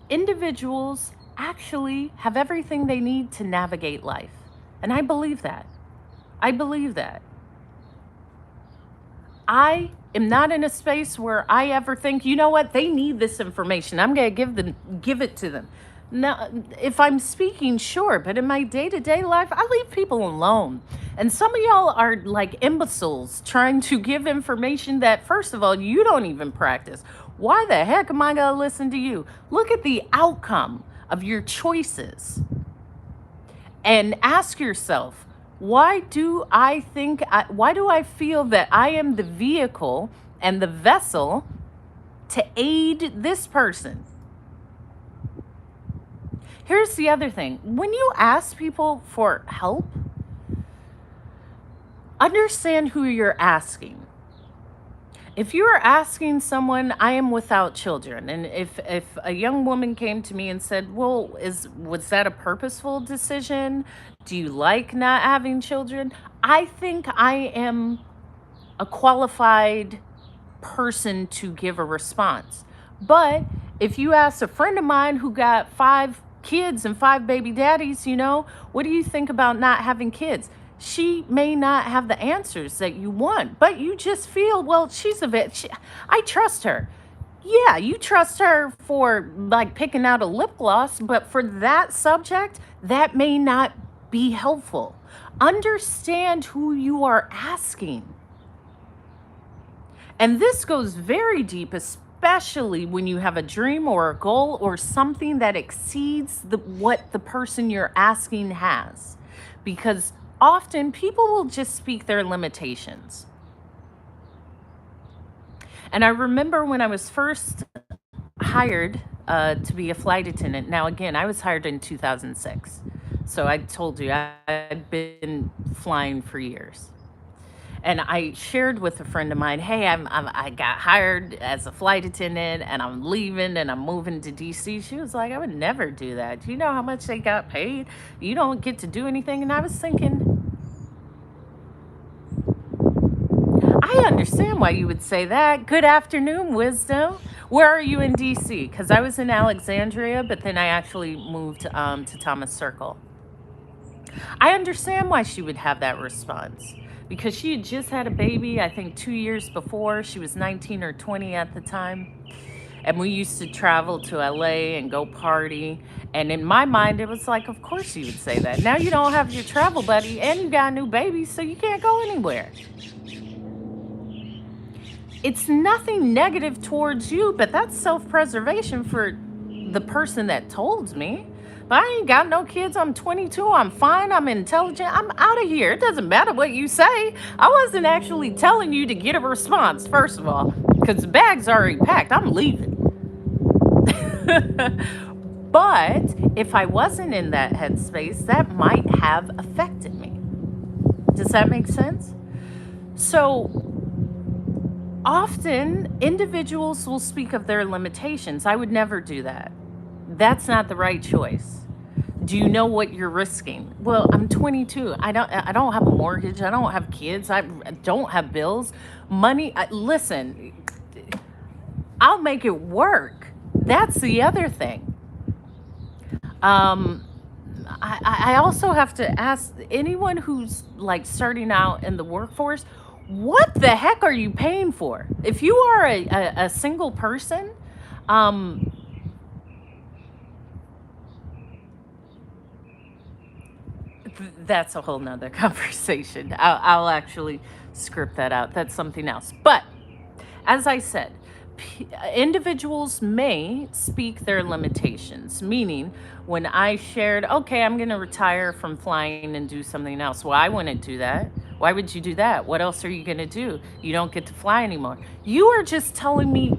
Individuals actually have everything they need to navigate life. And I believe that. I am not in a space where I ever think, you know what, they need this information, I'm going to give it to them. Now, if I'm speaking, sure, but in my day-to-day life, I leave people alone. And some of y'all are like imbeciles trying to give information that, first of all, you don't even practice. Why the heck am I going to listen to you? Look at the outcome of your choices and ask yourself, why do I feel that I am the vehicle and the vessel to aid this person. Here's the other thing. When you ask people for help, understand who you're asking. If you are asking someone, I am without children, and if a young woman came to me and said, "Well, was that a purposeful decision? Do you like not having children?" I think I am a qualified person to give a response. But if you ask a friend of mine who got 5 kids and 5 baby daddies, what do you think about not having kids? She may not have the answers that you want, but you just feel, well, I trust her. Yeah, you trust her for like picking out a lip gloss, but for that subject, that may not be helpful. Understand who you are asking. And this goes very deep, especially when you have a dream or a goal or something that exceeds what the person you're asking has. Because often people will just speak their limitations. And I remember when I was first hired to be a flight attendant. Now, again, I was hired in 2006. So I told you I'd been flying for years. And I shared with a friend of mine, hey, I got hired as a flight attendant and I'm leaving and I'm moving to DC. She was like, I would never do that. Do you know how much they got paid? You don't get to do anything. And I was thinking, I understand why you would say that. Good afternoon, wisdom. Where are you in DC? Because I was in Alexandria, but then I actually moved to Thomas Circle. I understand why she would have that response. Because she had just had a baby, I think 2 years before. She was 19 or 20 at the time. And we used to travel to LA and go party. And in my mind, it was like, of course you would say that. Now you don't have your travel buddy and you got a new baby, so you can't go anywhere. It's nothing negative towards you, but that's self-preservation for the person that told me. But I ain't got no kids. I'm 22. I'm fine. I'm intelligent. I'm out of here. It doesn't matter what you say. I wasn't actually telling you to get a response, first of all, because the bag's already packed. I'm leaving. But if I wasn't in that headspace, that might have affected me. Does that make sense? So often individuals will speak of their limitations. I would never do that. That's not the right choice. Do you know what you're risking? Well, I'm 22. I don't have a mortgage. I don't have kids. I don't have bills. Money. Listen, I'll make it work. That's the other thing. I also have to ask anyone who's like starting out in the workforce, what the heck are you paying for? If you are a single person, that's a whole nother conversation. I'll actually script that out. That's something else. But as I said, individuals may speak their limitations, meaning when I shared, okay, I'm going to retire from flying and do something else. Well, I wouldn't do that. Why would you do that? What else are you going to do? You don't get to fly anymore. You are just telling me,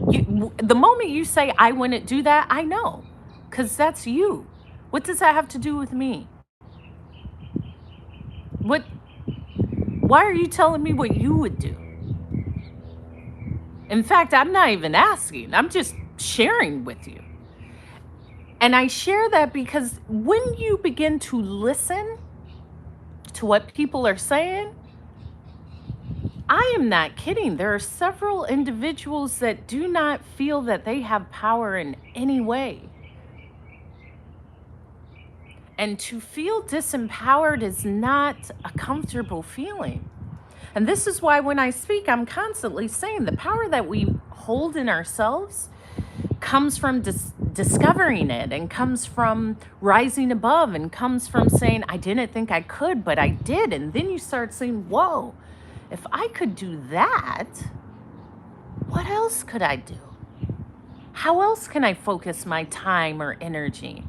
the moment you say, I wouldn't do that, I know, because that's you. What does that have to do with me? Why are you telling me what you would do? In fact, I'm not even asking. I'm just sharing with you. And I share that because when you begin to listen to what people are saying, I am not kidding. There are several individuals that do not feel that they have power in any way. And to feel disempowered is not a comfortable feeling. And this is why when I speak, I'm constantly saying the power that we hold in ourselves comes from discovering it, and comes from rising above, and comes from saying, I didn't think I could, but I did. And then you start saying, whoa, if I could do that, what else could I do? How else can I focus my time or energy?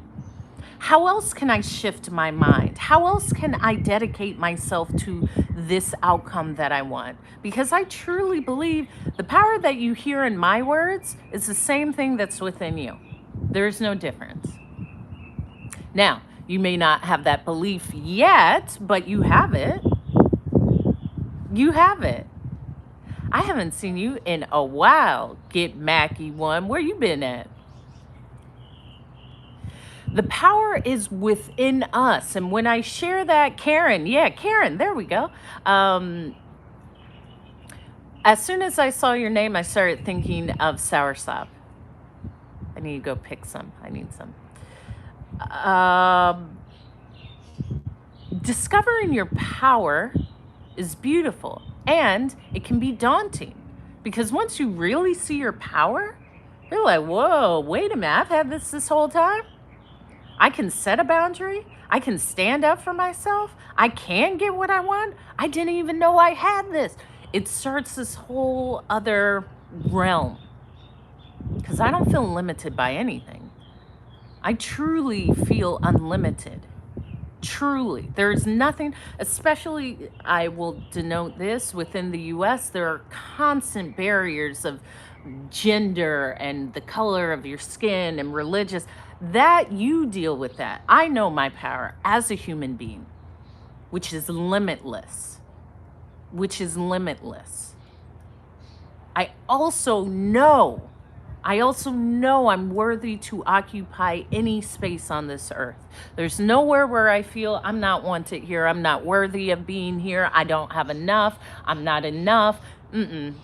How else can I shift my mind? How else can I dedicate myself to this outcome that I want? Because I truly believe the power that you hear in my words is the same thing that's within you. There is no difference. Now, you may not have that belief yet, but you have it. You have it. I haven't seen you in a while. Get Mackie one. Where you been at? The power is within us. And when I share that, Karen, yeah, Karen, there we go. As soon as I saw your name, I started thinking of soursop. I need to go pick some. I need some. Discovering your power is beautiful, and it can be daunting, because once you really see your power, you're like, whoa, wait a minute, I've had this whole time. I can set a boundary. I can stand up for myself. I can get what I want. I didn't even know I had this. It starts this whole other realm, because I don't feel limited by anything. I truly feel unlimited. Truly. There's nothing, especially, I will denote this, within the US, there are constant barriers of gender and the color of your skin and religious, that you deal with that. I know my power as a human being, which is limitless, I also know I'm worthy to occupy any space on this earth. There's nowhere where I feel I'm not wanted here. I'm not worthy of being here. I don't have enough. I'm not enough.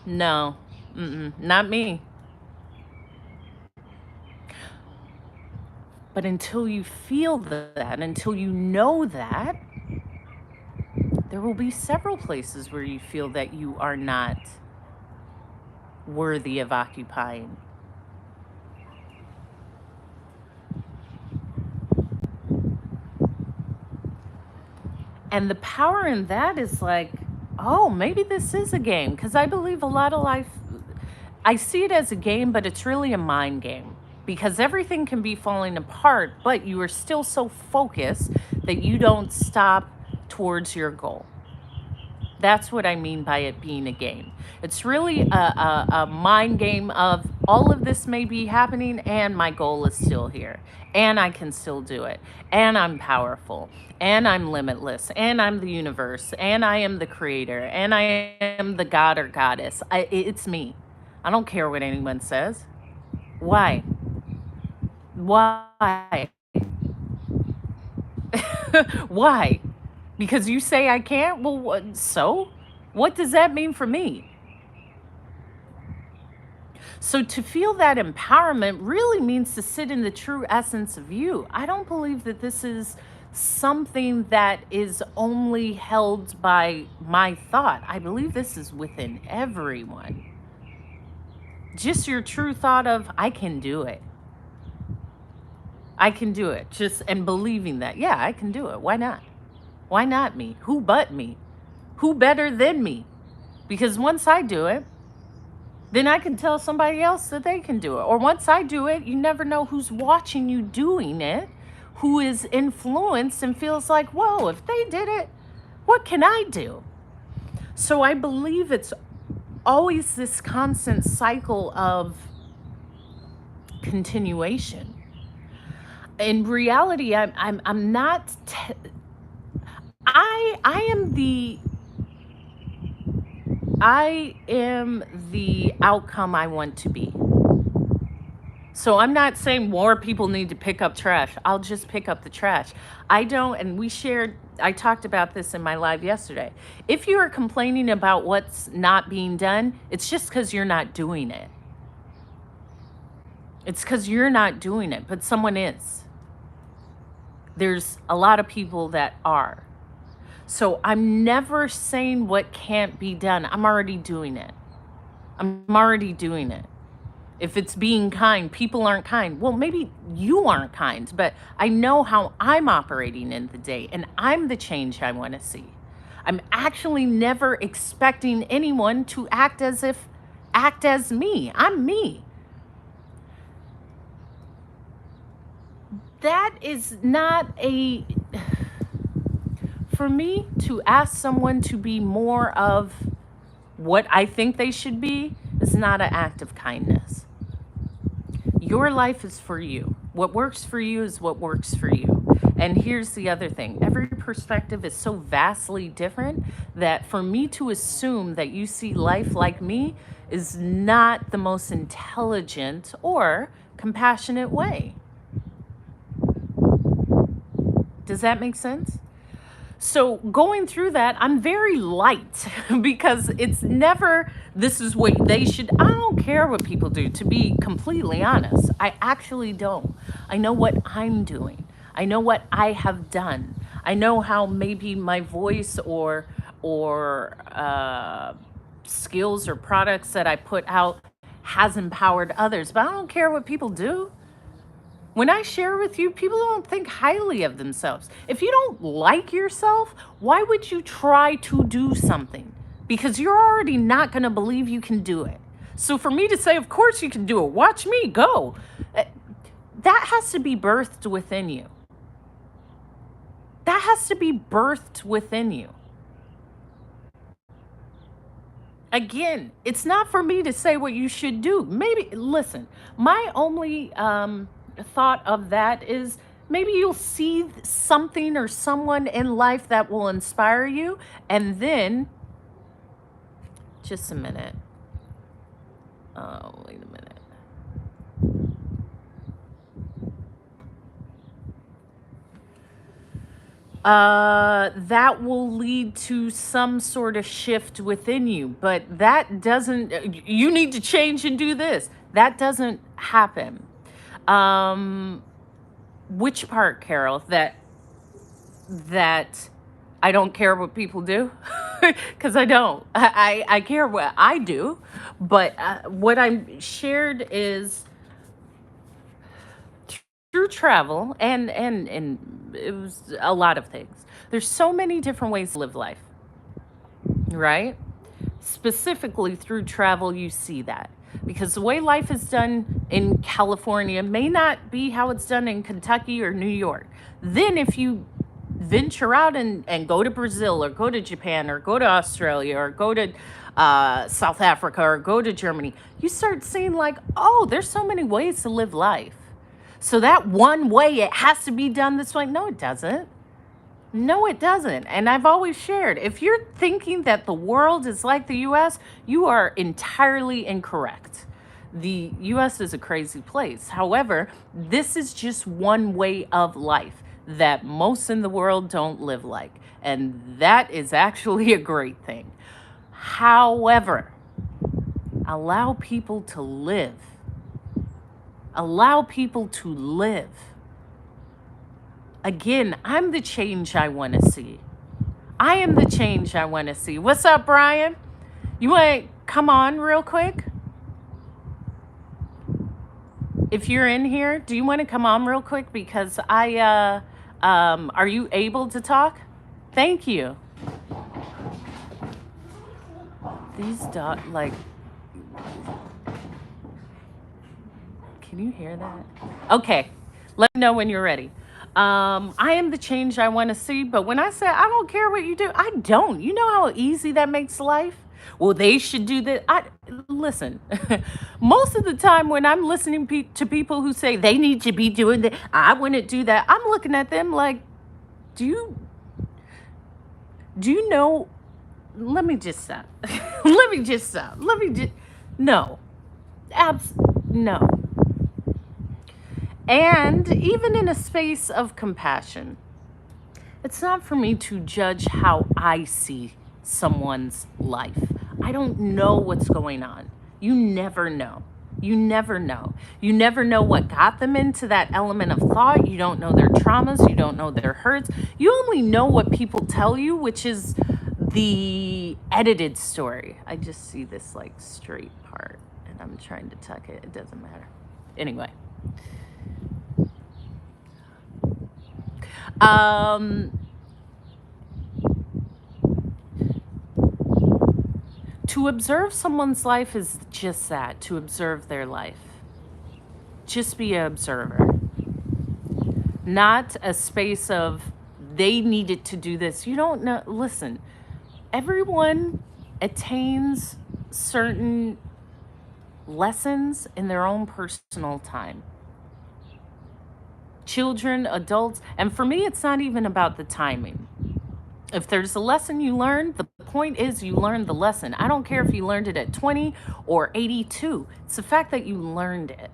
No. Not me. But until you feel that, until you know that, there will be several places where you feel that you are not worthy of occupying. And the power in that is like, oh, maybe this is a game. Because I believe a lot of life, I see it as a game, but it's really a mind game. Because everything can be falling apart, but you are still so focused that you don't stop towards your goal. That's what I mean by it being a game. It's really a mind game of all of this may be happening and my goal is still here. And I can still do it. And I'm powerful. And I'm limitless. And I'm the universe. And I am the creator. And I am the god or goddess. It's me. I don't care what anyone says. Why? Why? Why? Because you say I can't? Well, so? What does that mean for me? So to feel that empowerment really means to sit in the true essence of you. I don't believe that this is something that is only held by my thought. I believe this is within everyone. Just your true thought of, I can do it. I can do it. And believing that, yeah, I can do it. Why not? Why not me? Who but me? Who better than me? Because once I do it, then I can tell somebody else that they can do it. Or once I do it, you never know who's watching you doing it, who is influenced and feels like, whoa, if they did it, what can I do? So I believe it's always this constant cycle of continuation. In reality, I'm not. I am the outcome I want to be. So I'm not saying more people need to pick up trash. I'll just pick up the trash. I talked about this in my live yesterday. If you are complaining about what's not being done, it's just because you're not doing it. It's because you're not doing it, but someone is. There's a lot of people that are. So I'm never saying what can't be done. I'm already doing it. If it's being kind, people aren't kind. Well, maybe you aren't kind, but I know how I'm operating in the day, and I'm the change I want to see. I'm actually never expecting anyone to act as me. I'm me. that is not a, for me to ask someone to be more of what I think they should be is not an act of kindness. Your life is for you. What works for you is what works for you. And here's the other thing, every perspective is so vastly different that for me to assume that you see life like me is not the most intelligent or compassionate way. Does that make sense? So going through that, I'm very light because it's never, this is what they should. I don't care what people do, to be completely honest. I actually don't. I know what I'm doing. I know what I have done. I know how maybe my voice or skills or products that I put out has empowered others, but I don't care what people do. When I share with you, people don't think highly of themselves. If you don't like yourself, why would you try to do something? Because you're already not going to believe you can do it. So for me to say, of course you can do it, watch me go, that has to be birthed within you. That has to be birthed within you. Again, it's not for me to say what you should do. Maybe, listen, my only thought of that is maybe you'll see something or someone in life that will inspire you, and then, just a minute. Oh, wait a minute. That will lead to some sort of shift within you, but that doesn't, you need to change and do this. That doesn't happen. Which part, Carol? That I don't care what people do? Because I don't. I care what I do, but what I'm shared is through travel and it was a lot of things. There's so many different ways to live life, right? Specifically through travel, you see that because the way life is done in California may not be how it's done in Kentucky or New York. Then if you venture out and go to Brazil or go to Japan or go to Australia or go to South Africa or go to Germany, you start seeing like, oh, there's so many ways to live life. So that one way, it has to be done this way. No, it doesn't. No, it doesn't. And I've always shared, if you're thinking that the world is like the US, you are entirely incorrect. The US is a crazy place. However, this is just one way of life that most in the world don't live like. And that is actually a great thing. However, allow people to live. Allow people to live. Again, I'm the change I want to see. I am the change I want to see. What's up, Brian? You want to come on real quick? If you're in here, do you want to come on real quick? Because are you able to talk? Thank you. These like, can you hear that? Okay, let me know when you're ready. I am the change I want to see, but when I say I don't care what you do, I don't. You know how easy that makes life? Well, they should do that. Listen, most of the time when I'm listening to people who say they need to be doing that, I wouldn't do that. I'm looking at them like, do you know? Let me just stop. No, no. And even in a space of compassion, it's not for me to judge how I see someone's life. I don't know what's going on. You never know. You never know. You never know what got them into that element of thought. You don't know their traumas. You don't know their hurts. You only know what people tell you, which is the edited story. I just see this like straight part and I'm trying to tuck it. It doesn't matter. Anyway. To observe someone's life is just that, to observe their life. Just be an observer. not a space of they needed to do this. You don't know. Listen, everyone attains certain lessons in their own personal time. Children, adults, and for me, it's not even about the timing. If there's a lesson you learned, the point is you learned the lesson. I don't care if you learned it at 20 or 82. It's the fact that you learned it.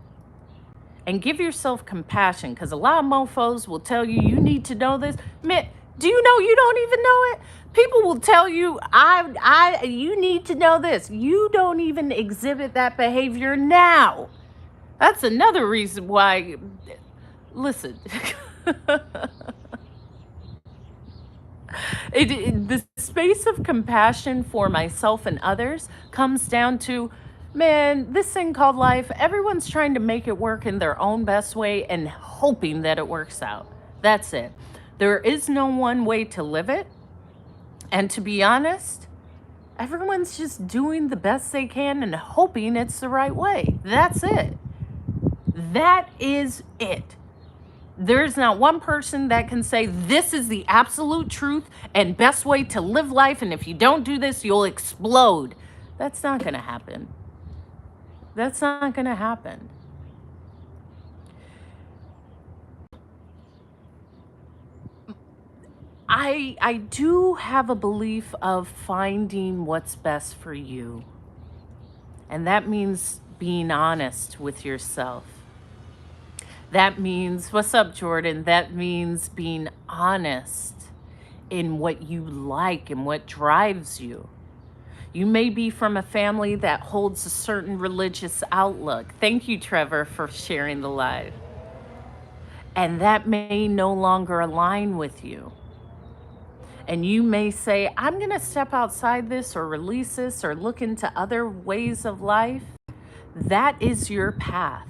And give yourself compassion, because a lot of mofos will tell you you need to know this. Man, do you know you don't even know it? People will tell you you need to know this. You don't even exhibit that behavior now. That's another reason why. Listen. The space of compassion for myself and others comes down to, man, this thing called life, everyone's trying to make it work in their own best way and hoping that it works out. That's it. There is no one way to live it. And to be honest, everyone's just doing the best they can and hoping it's the right way. That's it. That is it. There's not one person that can say this is the absolute truth and best way to live life, and if you don't do this, you'll explode. That's not going to happen. That's not going to happen. I do have a belief of finding what's best for you. And that means being honest with yourself. That means, what's up, Jordan? That means being honest in what you like and what drives you. You may be from a family that holds a certain religious outlook. Thank you, Trevor, for sharing the live. And that may no longer align with you. And you may say, I'm going to step outside this or release this or look into other ways of life. That is your path.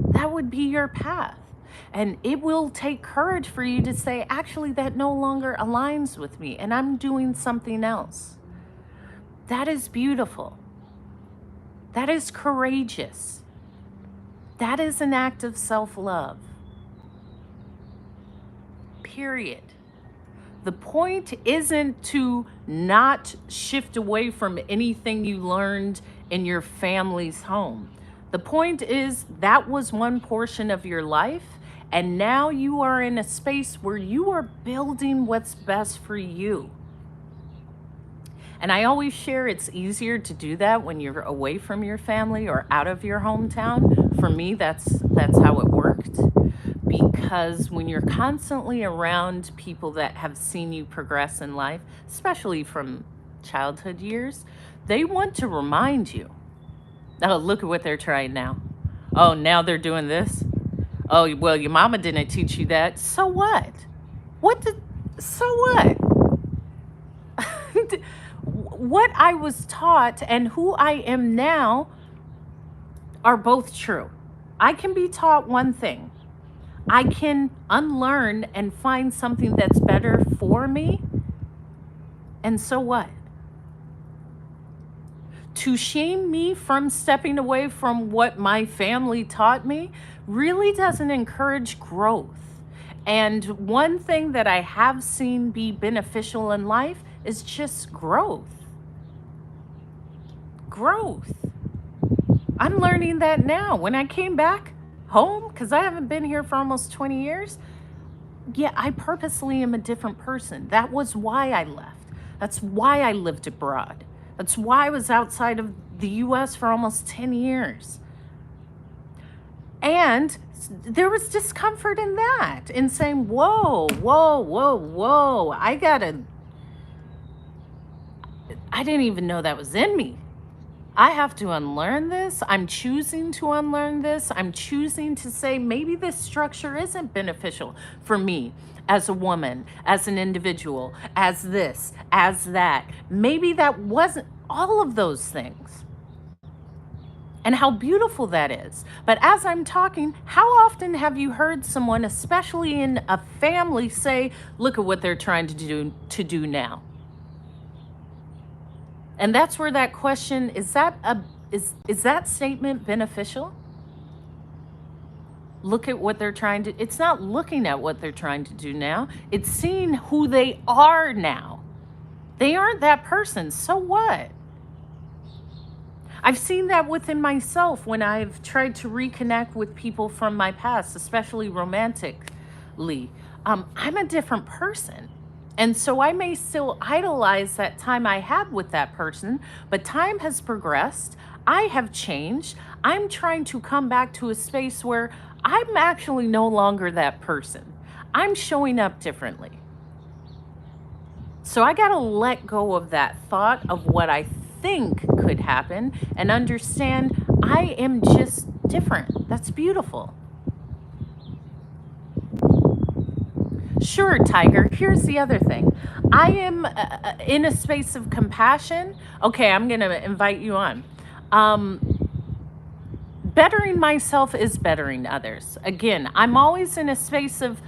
That would be your path. And it will take courage for you to say, actually, that no longer aligns with me and I'm doing something else. That is beautiful. That is courageous. That is an act of self-love. Period. The point isn't to not shift away from anything you learned in your family's home. The point is that was one portion of your life, and now you are in a space where you are building what's best for you. And I always share it's easier to do that when you're away from your family or out of your hometown. For me, that's how it worked. Because when you're constantly around people that have seen you progress in life, especially from childhood years, they want to remind you. Oh, look at what they're trying now. Oh, now they're doing this. Oh, well, your mama didn't teach you that. So what? So what? What I was taught and who I am now are both true. I can be taught one thing. I can unlearn and find something that's better for me. And so what? To shame me from stepping away from what my family taught me really doesn't encourage growth. And one thing that I have seen be beneficial in life is just growth. Growth. I'm learning that now. When I came back home, because I haven't been here for almost 20 years, yeah, I purposely am a different person. That was why I left. That's why I lived abroad. That's why I was outside of the US for almost 10 years. And there was discomfort in that, in saying, whoa, I didn't even know that was in me. I have to unlearn this. I'm choosing to unlearn this. I'm choosing to say maybe this structure isn't beneficial for me as a woman, as an individual, as this, as that. Maybe that wasn't all of those things. And how beautiful that is. But as I'm talking, how often have you heard someone, especially in a family, say, look at what they're trying to do now? And that's where that question, is that statement beneficial? look at what they're trying to, it's not looking at what they're trying to do now. It's seeing who they are now. They aren't that person. So what? I've seen that within myself when I've tried to reconnect with people from my past, especially romantically. I'm a different person. And so I may still idolize that time I had with that person, but time has progressed. I have changed. I'm trying to come back to a space where I'm actually no longer that person. I'm showing up differently. So I got to let go of that thought of what I think could happen and understand I am just different. That's beautiful. Sure, Tiger. Here's the other thing. I am in a space of compassion. Okay, I'm going to invite you on. Um, Bettering myself is bettering others. Again, I'm always in a space of,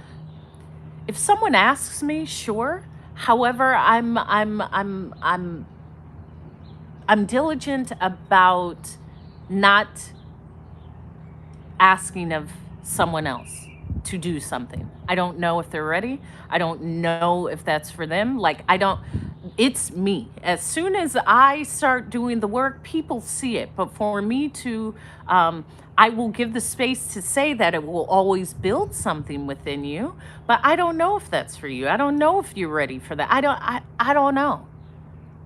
if someone asks me, sure. However, I'm diligent about not asking of someone else to do something. I don't know if they're ready. I don't know if that's for them. Like, it's me. As soon as I start doing the work, people see it. But for me to, I will give the space to say that it will always build something within you. But I don't know if that's for you. I don't know if you're ready for that. I don't know.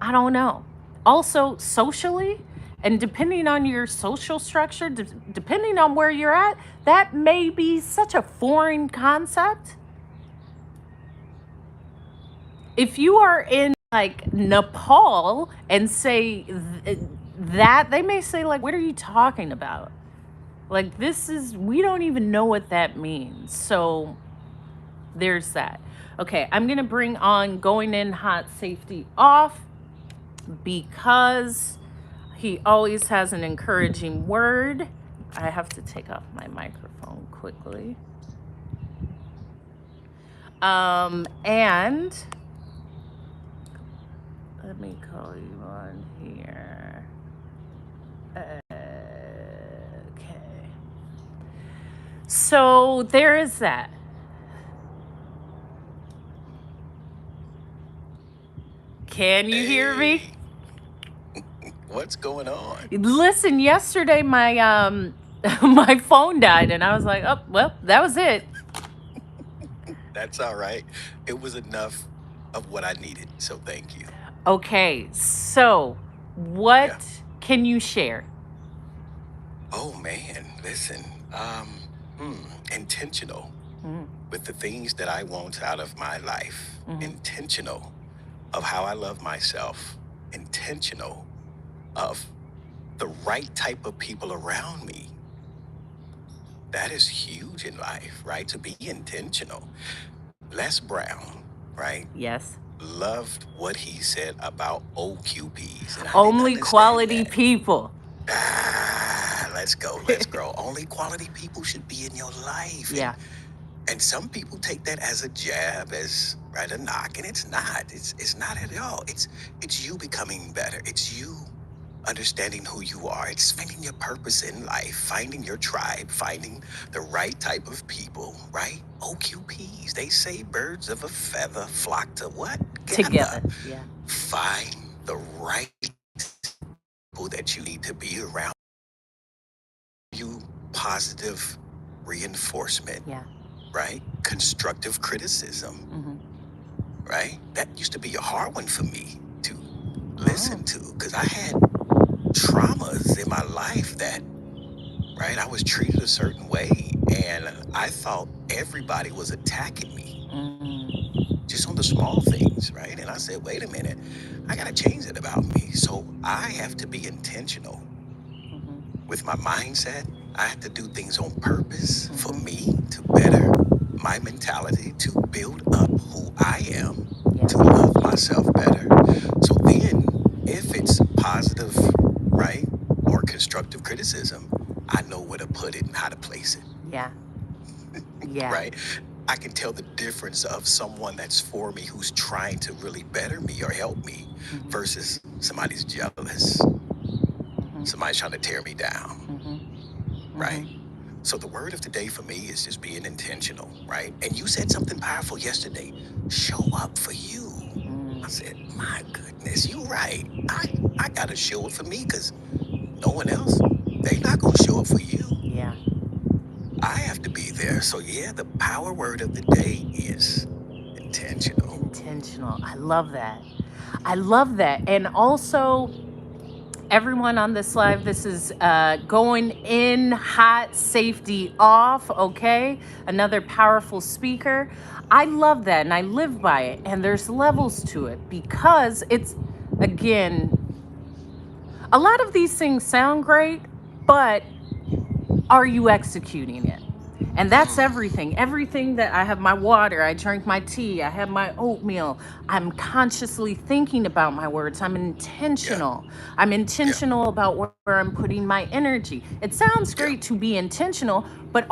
I don't know. Also, socially, and depending on your social structure, depending on where you're at, that may be such a foreign concept. If you are in like Nepal and say that, they may say, like, what are you talking about? Like, we don't even know what that means. So there's that. Okay, I'm going to bring on going in hot, safety off, because he always has an encouraging word. I have to take off my microphone quickly. And let me call you on here. Okay. So there is that. Can you hear me? Hey, what's going on? Listen, yesterday my my phone died and I was like, oh, well, that was it. That's all right. It was enough of what I needed, so thank you. Okay, so Yeah. what can you share? Oh man, listen. Intentional Mm, with the things that I want out of my life. mhm. Intentional of how I love myself. Intentional of the right type of people around me. That is huge in life, right? To be intentional. Les Brown, right? Yes. Loved what he said about OQPs, and I didn't Only understand quality that. people. Let's go, let's grow. Only quality people should be in your life, Yeah. and some people take that as a jab, as right, a knock, and it's not. It's not at all. It's you becoming better. It's you understanding who you are. It's finding your purpose in life, finding your tribe, finding the right type of people, right? OQPs. They say birds of a feather flock to what? Together. Together. Yeah. Find the right people that you need to be around you. Positive reinforcement, Yeah. right? Constructive criticism, Hmm. right? That used to be a hard one for me to Oh. listen to, because I had traumas in my life that, right, I was treated a certain way, and I thought everybody was attacking me Mm. just on the small things, right? And I said, wait a minute, I got to change it about me. So I have to be intentional Mhm. with my mindset. I have to do things on purpose for Mhm. me to better my mentality, to build up who I am, to Yeah. love myself better. So then, if it's positive, right, or constructive criticism, I know where to put it and how to place it, Yeah. Yeah. right? I can tell the difference of someone that's for me, who's trying to really better me or help me, Mhm. versus somebody's jealous, Mhm. somebody's trying to tear me down, Mhm. right? Mhm. So the word of the day for me is just being intentional, right? And you said something powerful yesterday. Show up for you. Mm, I said, my goodness, you right. I gotta show up for me because no one else, they not gonna show up for you. yeah, I have to be there. So yeah, the power word of the day is intentional. intentional. I love that. I love that. And also, everyone on this live, this is going in hot, safety off, okay? Another powerful speaker. I love that and I live by it. And there's levels to it because it's, again, a lot of these things sound great, but are you executing it? And that's Mm, everything. Everything that I have my water, I drink my tea, I have my oatmeal. I'm consciously thinking about my words. I'm yeah, intentional. I'm yeah, intentional about where I'm putting my energy. It sounds yeah. great to be intentional, but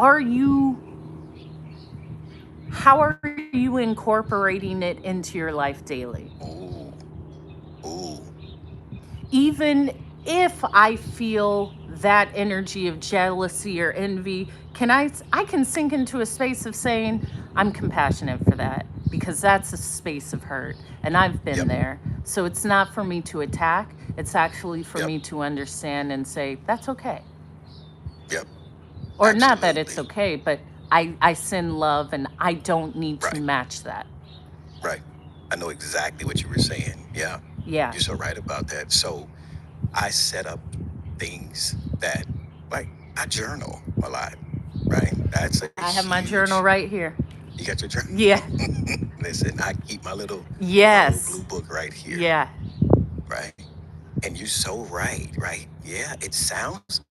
how are you incorporating it into your life daily? Ooh, ooh, Even if I feel that energy of jealousy or envy, I can sink into a space of saying I'm compassionate for that because that's a space of hurt and I've been yep, there. So it's not for me to attack, it's actually for yep, me to understand and say that's okay. yep. Or not that it's Absolutely. okay, but I send love and I don't need to Right, match that. right. I know exactly what you were saying. Yeah, Yeah. you're so right about that. So I set up things that, like, I journal a lot, right? That's a I have my journal huge. right here. You got your journal. Yeah. Listen, I keep my little blue Yes. book right here, Yeah. right? And you're so right, right? Yeah, it sounds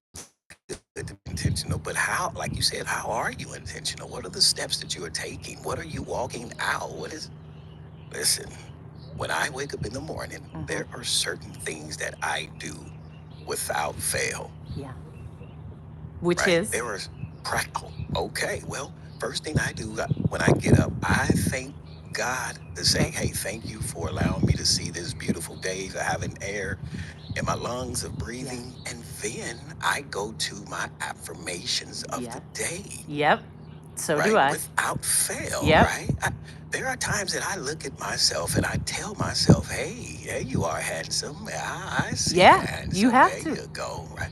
good to be intentional, but how, like you said, how are you intentional? What are the steps that you are taking? What are you walking out? What is, listen, when I wake up in the morning, Mhm. there are certain things that I do without fail, Yeah. Which right? is? There are practical. Okay, well, first thing I do when I get up, I thank God to say, Okay. hey, thank you for allowing me to see this beautiful day, for having air in my lungs, of Yeah. breathing. And then I go to my affirmations of the Yeah. day, Yep. So do right? I. Without fail, Yep. right? There are times that I look at myself and I tell myself, hey, there you are, handsome. I see you, Yeah. You handsome. have There to. you go, right?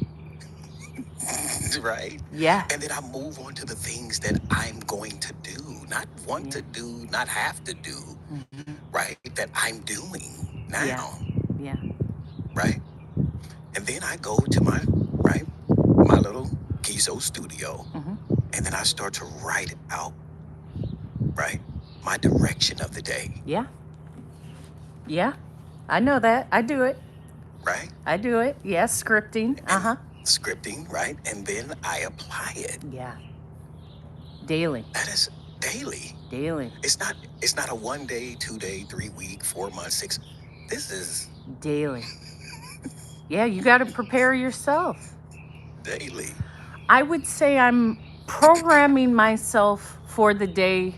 Right? Yeah. And then I move on to the things that I'm going to do, not want Yeah. to do, not have to do, Hmm. right? That I'm doing Yeah. now, Yeah. right? And then I go to right, my little Kiso studio, Hmm. and then I start to write out, right, my direction of the day, Yeah. Yeah. I know that. I do it. right? I do it. Yes. Scripting. Uh And huh. scripting, right? And then I apply it. Yeah. Daily. That is daily. Daily. It's not a 1 day, 2 day, 3 week, 4 months, six. This is Daily. Yeah. You got to prepare yourself. daily. I would say I'm programming myself for the day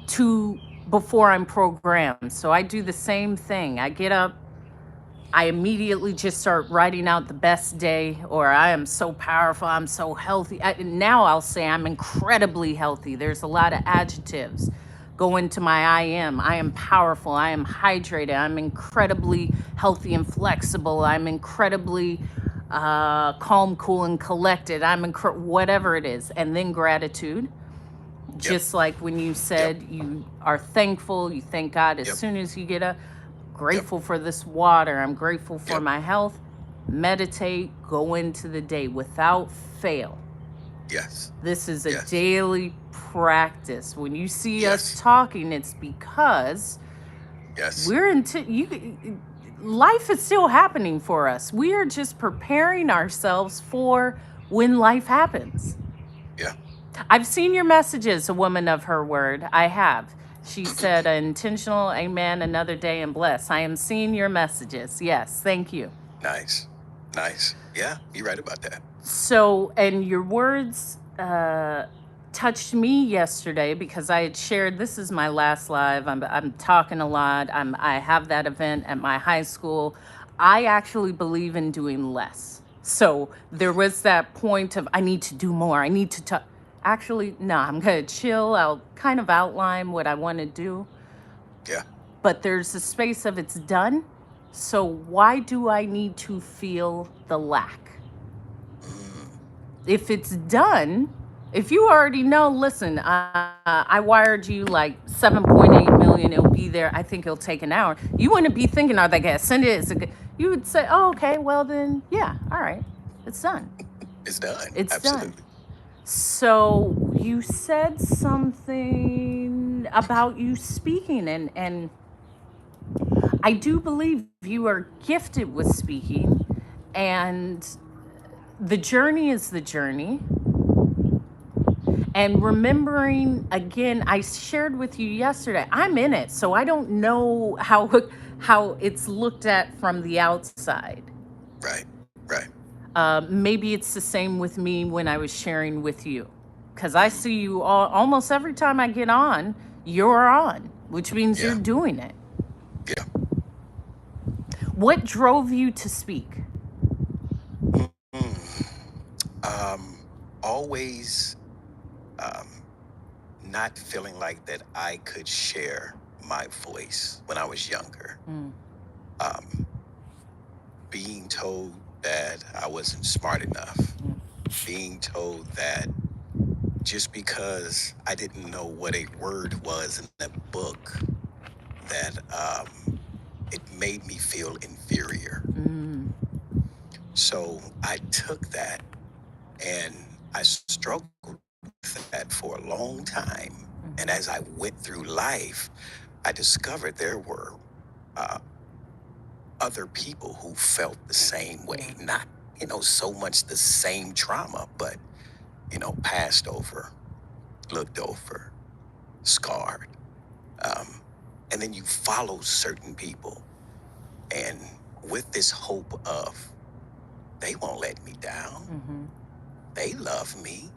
to before I'm programmed. So I do the same thing. I get up, I immediately just start writing out the best day, or I am so powerful, I'm so healthy. Now I'll say I'm incredibly healthy. There's a lot of adjectives go into my I am powerful, I am hydrated, I'm incredibly healthy and flexible, I'm incredibly calm, cool, and collected. Whatever it is. And then gratitude. Yep, Just like when you yep, said you are thankful, you thank God as yep, soon as you get up. yep, Grateful for this water. I'm grateful for yep. my health. Meditate, go into the day without fail. Yes, This is a yes, daily practice. When you see us yes, talking, it's because yes. we're into life is still happening for us. We are just preparing ourselves for when life happens. Yeah. I've seen your messages, a woman of her word. I have. She said, intentional, amen, another day and bless. I am seeing your messages. Yes, thank you. Nice, nice. Yeah, you're right about that. So, and your words touched me yesterday because I had shared this is my last live. I'm talking a lot. I have that event at my high school. I actually believe in doing less. So there was that point of, I need to do more. I need to talk. Actually, no, I'm going to chill. I'll kind of outline what I want to do, Yeah. but there's a space of it's done. So why do I need to feel the lack? Mm, If it's done, if you already know, listen, I wired you like 7.8 million, it'll be there. I think it'll take an hour. You wouldn't be thinking, are they going to send it? Is it good? You would say, oh, okay, well then, yeah, all right, it's done. it's done. It's done. Absolutely. So you said something about you speaking, and I do believe you are gifted with speaking, and the journey is the journey. And remembering again, I shared with you yesterday, I'm in it, so I don't know how it's looked at from the outside. Right. Right. Maybe it's the same with me when I was sharing with you, because I Hmm. see you almost every time I get on, you're on, which means you're Yeah. doing it. Yeah. What drove you to speak? Mm. Always um, not feeling like that I could share my voice when I was younger. Mm, Um, being told that I wasn't smart enough. mm, Being told that just because I didn't know what a word was in a book, that it made me feel inferior. mm, So I took that and I struggled with that for a long time. And mhm, as I went through life, I discovered there were uh, other people who felt the same way. yeah. Not, so much the same trauma, but, passed over, looked over, scarred. Um, and then you follow certain people and with this hope of they won't let me down. Mhm, They love me.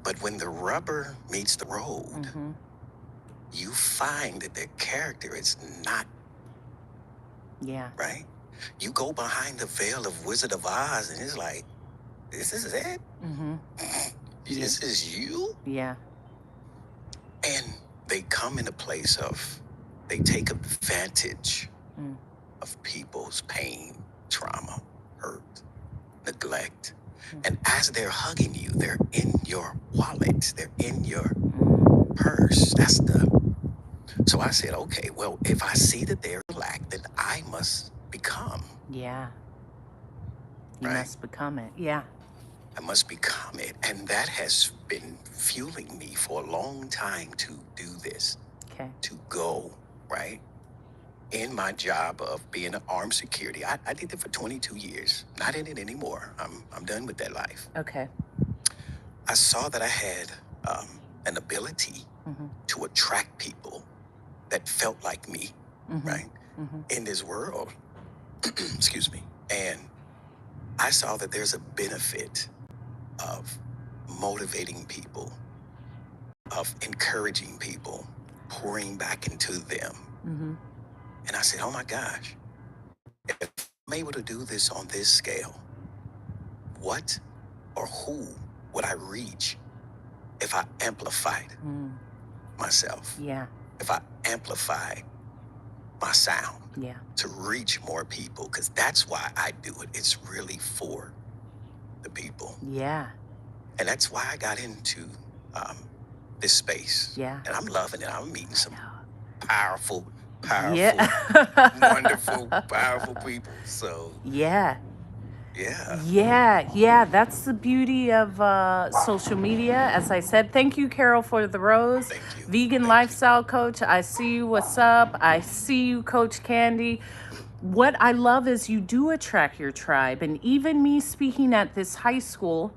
But when the rubber meets the road, mhm, you find that their character is not yeah. right. You go behind the veil of Wizard of Oz and it's like, this is it? Mhm, yeah. This is you? Yeah. And they come in a place of, they take advantage Mm, of people's pain, trauma, hurt, neglect. mm, And as they're hugging you, they're in your wallet, they're in your mm, purse. So I said, okay, well, if I see that they're lack, then I must become, yeah. You right? must become it. Yeah. I must become it. And that has been fueling me for a long time to do this, Okay. to go, right? In my job of being an armed security. I did it for 22 years. Not in it anymore. I'm done with that life. Okay. I saw that I had an ability Mhm, to attract people that felt like me, mhm, right? mhm, In this world, excuse me. And I saw that there's a benefit of motivating people, of encouraging people, pouring back into them. mhm, And I said, oh my gosh, if I'm able to do this on this scale, what or who would I reach if I amplified mm, myself? yeah. If I amplified my sound Yeah. to reach more people? Because that's why I do it. It's really for the people. Yeah. And that's why I got into um, this space. Yeah. And I'm loving it. I'm meeting I some know. powerful, Yeah. powerful, wonderful, powerful people. So, Yeah. yeah. Yeah, yeah, that's the beauty of social media. As I said, thank you, Carol, for the rose. Thank you. Vegan Thank you. lifestyle coach. I see you. What's up? I see you, Coach Candy. What I love is you do attract your tribe. And even me speaking at this high school,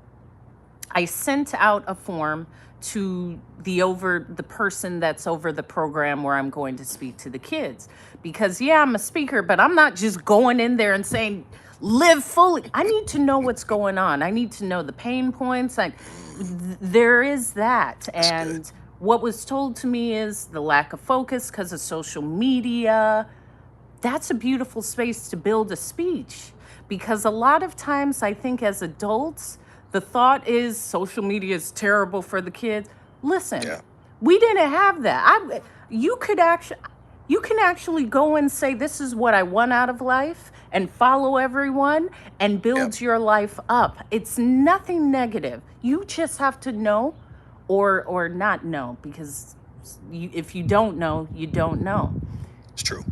I sent out a form to the person that's over the program where I'm going to speak to the kids, because yeah, I'm a speaker, but I'm not just going in there and saying live fully. I need to know what's going on. I need to know the pain points. Mm, There is that. that's good. And what was told to me is the lack of focus because of social media. That's a beautiful space to build a speech, because a lot of times I think as adults, the thought is social media is terrible for the kids. Listen, Yeah. we didn't have that. You could actually you can actually go and say this is what I want out of life and follow everyone and Yep. build your life up. It's nothing negative. You just have to know or not know, because if you don't know, you don't know. It's true.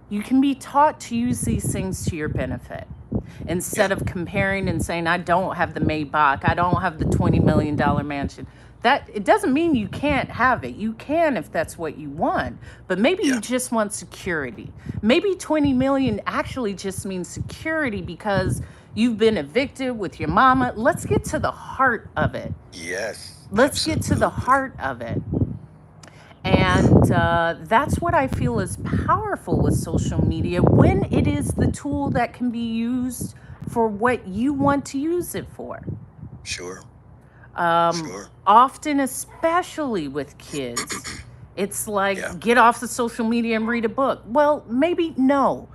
You can be taught to use these things to your benefit Yeah. instead of comparing and saying, I don't have the Maybach, I don't have the $20 million mansion. That it doesn't mean you can't have it. You can if that's what you want, but maybe you Yeah. just want security. Maybe 20 million actually just means security because you've been evicted with your mama. Let's get to the heart of it. Yes. Let's get to the Absolutely. heart of it. Yeah. And that's what I feel is powerful with social media, when it is the tool that can be used for what you want to use it for. Sure. Um, Sure. Often, especially with kids, it's Yeah. like, get off the social media and read a book. Well, maybe no.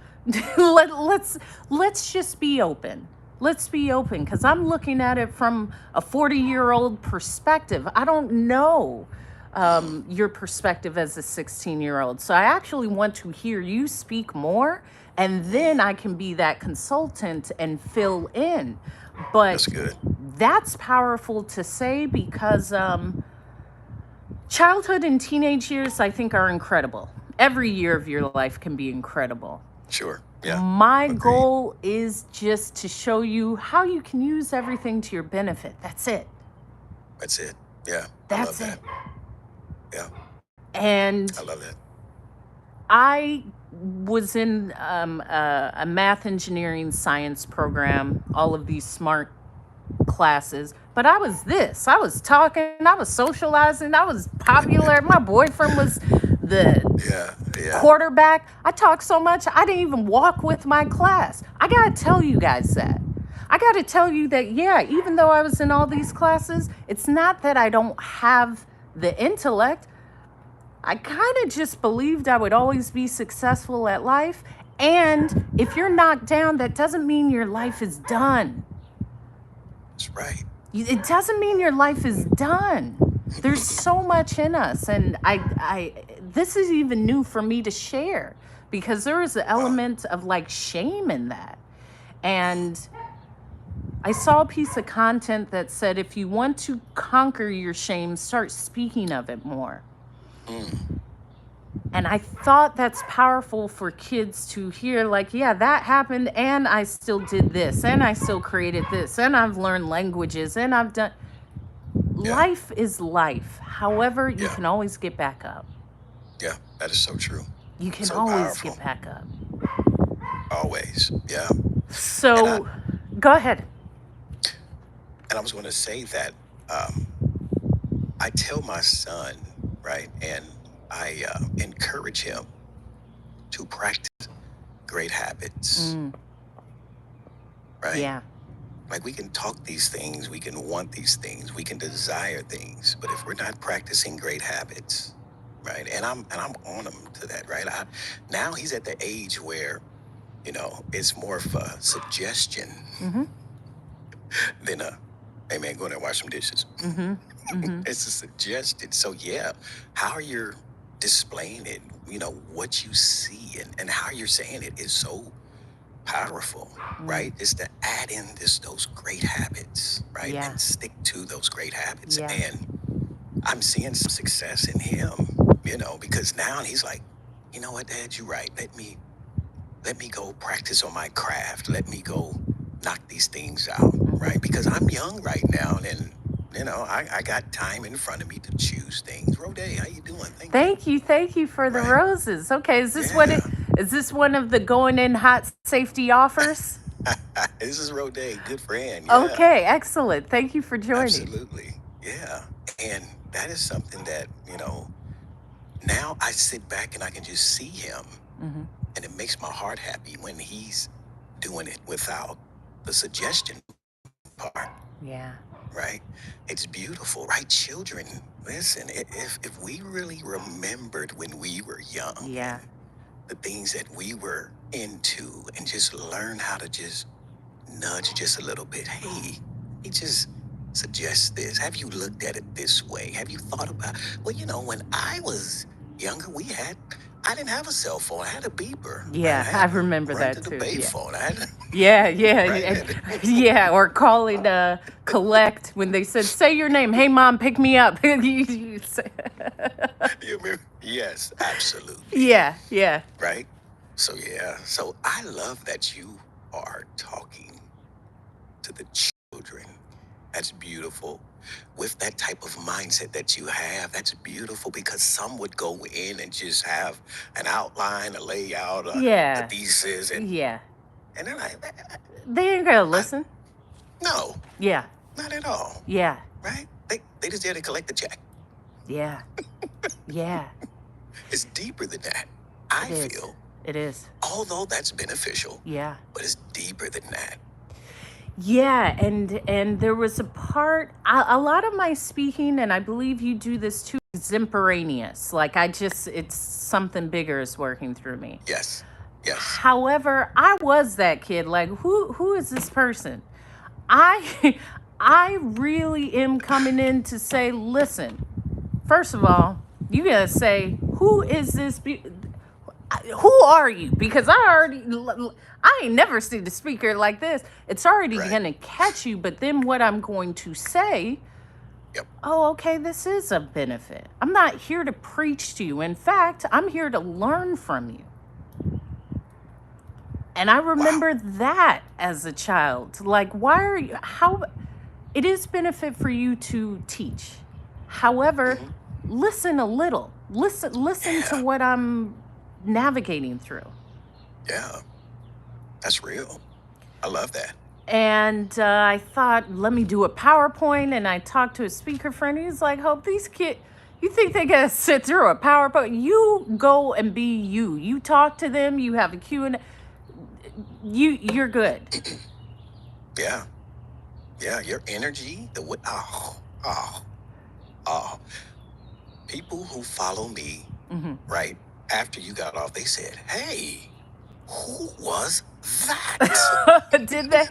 Let's just be open. Let's be open, because I'm looking at it from a 40-year-old perspective. I don't know Mm. your perspective as a 16-year-old. So I actually want to hear you speak more, and then Mm. I can be that consultant and fill in. But That's good. that's powerful to say, because childhood and teenage years, I think, are incredible. Every year of your life can be incredible. Sure. Yeah. My Agreed. goal is just to show you how you can use everything to your benefit. That's it. That's it. Yeah. I love That's that. it. Yeah. I And love that. I was in a math, engineering, science program, all of these smart classes, but I was this. I was talking, I was socializing, I was popular. My boyfriend was the Yeah. Yeah. quarterback. I talked so much, I didn't even walk with my class. I got to tell you guys that. I got to tell you that, yeah, even though I was in all these classes, it's not that I don't have the intellect. I kind of just believed I would always be successful at life. And if you're knocked down, that doesn't mean your life is done. That's right. It doesn't mean your life is done. There's so much in us, and this is even new for me to share, because there is an Wow. element of like shame in that. Mm. And I saw a piece of content that said, if you want to conquer your shame, start speaking of it more. Mm. And I thought that's powerful for kids to hear, like, yeah, that happened, and I still did this, and I still created this, and I've learned languages, and I've done. Yeah. Life is life. However, you Yeah. can always get back up. Yeah. That is so true. You can So always get powerful. back up. Always. Yeah. And I So go ahead. and I was going to say that um, I tell my son, right, and I encourage him to practice great habits, Mm, right? yeah. Like we can talk these things, we can want these things, we can desire things, but if we're not practicing great habits, right? And I'm on him to that, right? Now he's at the age where it's more of a suggestion Mm-hmm. than a, hey man, go in there and wash some dishes. Mm-hmm. Mm-hmm. It's a suggestion. So yeah, how you're displaying it, what you see and how you're saying it is so powerful, Mm, right? Is to add in those great habits, right? yeah. And stick to those great habits. Yeah. And I'm seeing some success in him, because now he's like, you know what, Dad, you're right. Let me go practice on my craft. Let me go knock these things out, Mm-hmm. right? Because I'm young right now, and I got time in front of me to choose things. Rode, how you doing? Thank you. Thank you. Thank you for the Right? roses. Okay, Yeah. is this one of the going in hot safety offers? This is Rode, good friend. Yeah, Okay, excellent. Thank you for joining. absolutely. Yeah. And that is something that, now I sit back and I can just see him, Mm-hmm. and it makes my heart happy when he's doing it without the suggestion part. Yeah. Right? It's beautiful, right? Children, listen, if we really remembered when we were young Yeah. and the things that we were into and just learn how to just nudge just a little bit. Hey, he just suggests this. Have you looked at it this way? Have you thought about, well, when I was younger, I didn't have a cell phone. I had a beeper, right? I Yeah, I had to remember run that to the too. Yeah. payphone. I had to, Yeah, yeah, right? yeah, yeah. Or calling collect when they said, "Say your name." Hey, mom, pick me up. You say- You remember? Yes, absolutely. yeah, yeah, Right? So, yeah. So I love that you are talking to the children. That's beautiful. With that type of mindset that you have, that's beautiful because some would go in and just have an outline, a layout, a yeah, thesis, yeah. and they're like, They ain't gonna I, listen. no, Yeah, not at all. yeah, Right? They just there to collect the check. yeah, yeah. It's deeper than that. It I is. feel, It is. although that's beneficial, Yeah. but it's deeper than that. Yeah, and there was a part a lot of my speaking, and I believe you do this too, extemporaneous. Like it's something bigger is working through me. Yes. Yes. However, I was that kid. Like, who is this person? I I really am coming in to say, listen. First of all, you gotta say, who is this? Who are you? Because I ain't never seen a speaker like this. It's already Right. gonna catch you. But then what I'm going to say, Yep. oh, okay, this is a benefit. I'm not here to preach to you. In fact, I'm here to learn from you. And I Wow. remember that as a child. Like, why are you, how, it is benefit for you to teach. However, Hmm. listen a little. Listen to Yeah. what I'm navigating through. Yeah. That's real. I love that. And I thought, let me do a PowerPoint. And I talked to a speaker friend. He's like, Hope, these kids, you think they gotta sit through a PowerPoint? You go and be you. You talk to them. You have a Q&A. You're good. Yeah. Yeah. Your energy, the way, oh, oh. People who follow me, Hmm. right after you got off, they said, "Hey, who was that?" Did they?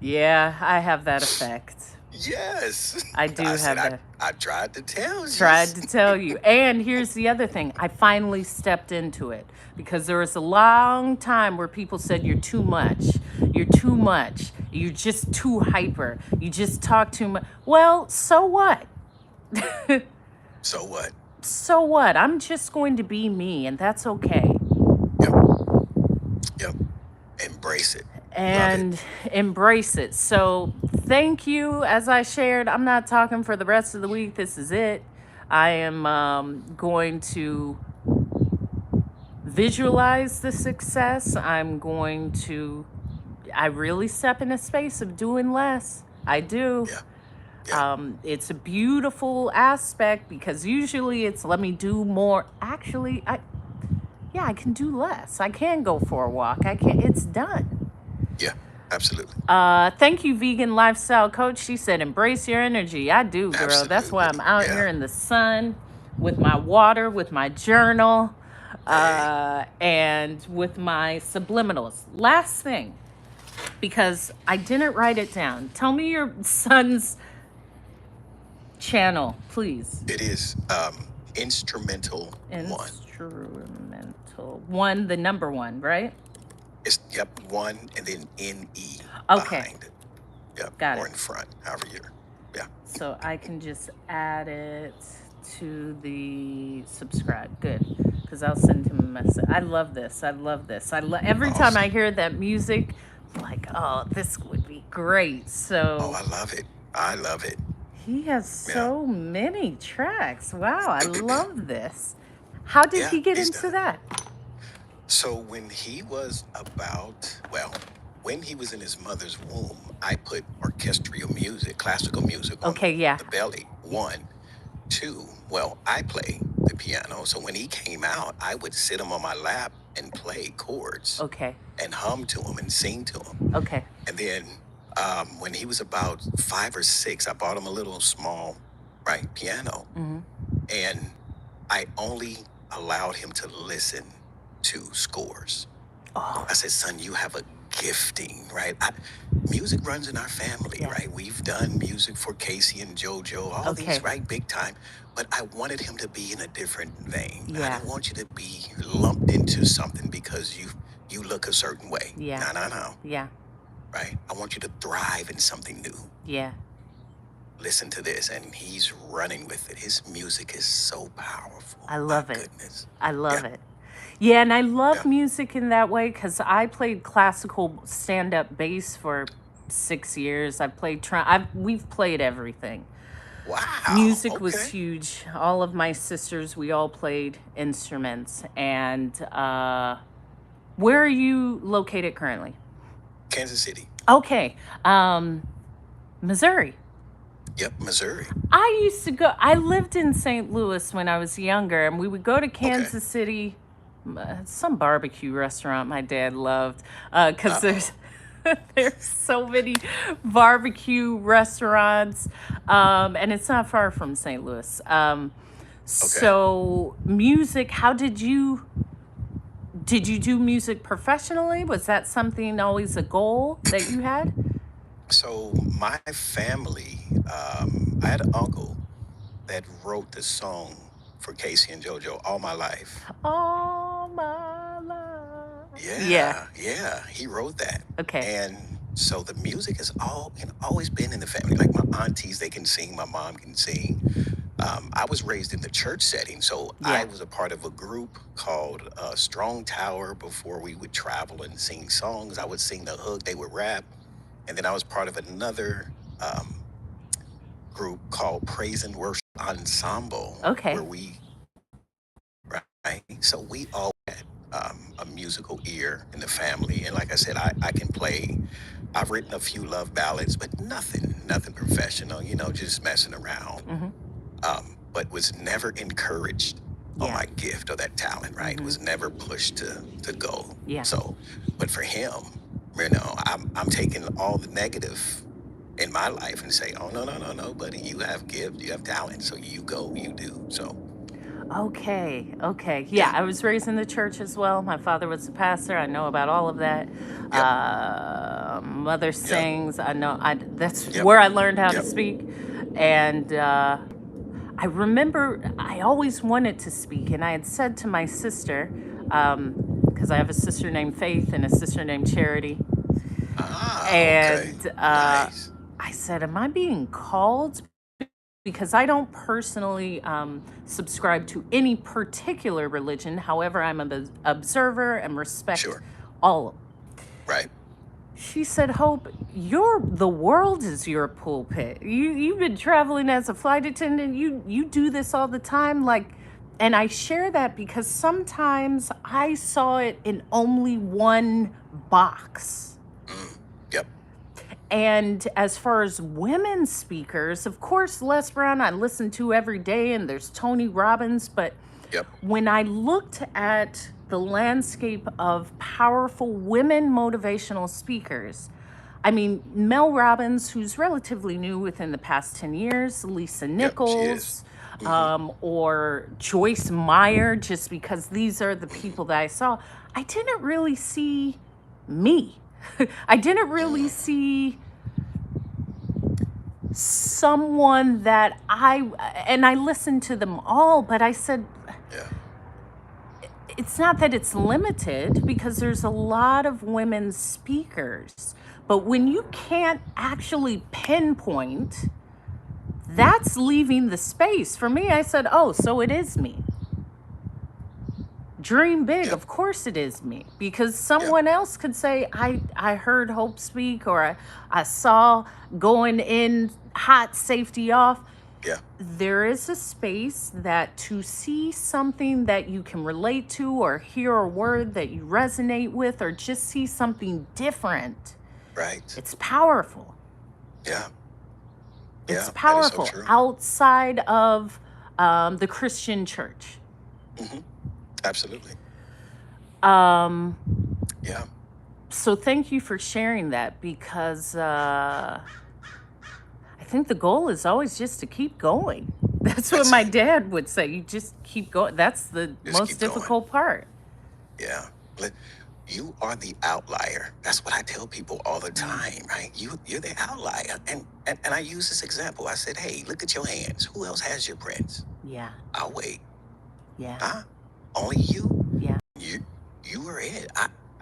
Yeah, I have that effect. Yes. I I do said, have I, that. I tried to tell you. Tried to tell you. And here's the other thing. I finally stepped into it because there was a long time where people said you're too much. You're too much. You're just too hyper. You just talk too much. Well, so what? So what? So what? I'm just going to be me, and that's okay. Yep. Yep. Embrace it. Love it. And embrace it. So, thank you. As I shared, I'm not talking for the rest of the week. This is it. I am going to visualize the success. I really step in a space of doing less. I do. Yeah. Yeah. It's a beautiful aspect because usually it's let me do more. Actually, I can do less. I can go for a walk. It's done. Yeah. Absolutely. Thank you, vegan lifestyle coach. She said, embrace your energy. I do, girl. That's why Absolutely. I'm out Yeah. here in the sun with my water, with my journal, Hey. and with my subliminals. Last thing, because I didn't write it down. Tell me your son's channel, please. It is instrumental one. Instrumental one, the number one, right? It's one and then NE Okay, behind it. Yep. got Or it. in front, however you're. Yeah. So I can just add it to the subscribe. Good. Because I'll send him a message. I love this. I love this. Every time I Awesome. hear that music, I'm like, oh, this would be great. Oh, So I love it. I love it. he has Yeah. so many tracks. Wow, I love this. How did Yeah. he get He's into done. that? So when he was when he was in his mother's womb, I put orchestral music, classical music on Okay, yeah. the belly. One, two. Well, I play the piano. So when he came out, I would sit him on my lap and play chords Okay. and hum to him and sing to him. Okay. And then when he was about 5 or 6, I bought him a little small, right, piano. Hmm. And I only allowed him to listen to scores. Oh, I said, son, you have a gifting, right? Music runs in our family, yeah. right? We've done music for Casey and JoJo, all these, Okay. right? Big time. But I wanted him to be in a different vein. I Yeah. didn't want you to be lumped into something because you look a certain way. Yeah. No, no, no, Yeah. right? I want you to thrive in something new. Yeah. Listen to this. And he's running with it. His music is so powerful. I My love it. goodness. I Yeah, love it. Yeah, and I love yeah. music in that way because I played classical stand-up bass for 6 years. I played we've played everything. Wow. Music was Okay. huge. All of my sisters, we all played instruments. And where are you located currently? Kansas City. Okay. Missouri. Yep, Missouri. I lived in St. Louis when I was younger, and we would go to Okay. Kansas City, some barbecue restaurant my dad loved, because Uh-oh. there's so many barbecue restaurants, and it's not far from St. Louis. Okay. So music, did you do music professionally? Was that something always a goal that you had? So my family, I had an uncle that wrote the song for Casey and JoJo all my life. All my life. Yeah. Yeah, yeah, he wrote that. Okay. And so the music has always been in the family. Like my aunties, they can sing. My mom can sing. I was raised in the church setting, so I Yeah. was a part of a group called Strong Tower. Before we would travel and sing songs, I would sing the hook, they would rap, and then I was part of another um, group called Praise and Worship Ensemble, where Okay. we right. So we all had a musical ear in the family, and like I said, I can play. I've written a few love ballads, but nothing professional. Just messing around. Mhm. But was never encouraged on Yeah. my gift or that talent, right? Mhm. Was never pushed to go. Yeah. So, but for him, I'm taking all the negative in my life and say, oh no, buddy, you have gift, you have talent, so you go, you do. So Okay. Okay. Yeah, yeah, I was raised in the church as well. My father was a pastor. I know about all of that. yep, Mother yep, sings. That's yep, where I learned how to yep. speak. And I remember I always wanted to speak, and I had said to my sister, because I have a sister named Faith and a sister named Charity, Ah, okay, and nice. I said, "Am I being called?" Because I don't personally subscribe to any particular religion. However, I'm an observer and respect Sure, all of them. right. She said, Hope, the world is your pulpit. You've been traveling as a flight attendant. You do this all the time. And I share that because sometimes I saw it in only one box. Mm, yep, And as far as women speakers, of course, Les Brown I listen to every day, and there's Tony Robbins. But yep, when I looked at the landscape of powerful women motivational speakers, I mean, Mel Robbins, who's relatively new within the past 10 years, Lisa yep. She is. Nichols, Hmm. or Joyce Meyer, just because these are the people that I saw, I didn't really see me. I didn't really Mm, see someone that and I listened to them all, but I said, yeah, it's not that it's limited because there's a lot of women speakers. But when you can't actually pinpoint, that's leaving the space. For me, I said, oh, so it is me. Dream big, yep, of course it is me. Because yep, someone else could say, I heard Hope speak, or I saw going in hot, safety off. yeah, There is a space that to see something that you can relate to, or hear a word that you resonate with, or just see something different, right. it's powerful. Yeah, It's yeah. That is so powerful true. outside of the Christian church. Hmm. Absolutely. Um, Yeah. so thank you for sharing that because I think the goal is always just to keep going. That's what That's my it. dad would say. You just keep going. That's the Just most keep going. difficult part. Yeah. Let- You are the outlier. That's what I tell people all the Mm, time, right? You're the outlier. And I use this example. I said, hey, look at your hands. Who else has your prints? yeah, I'll wait. yeah, Huh? Only you? yeah, You you were it.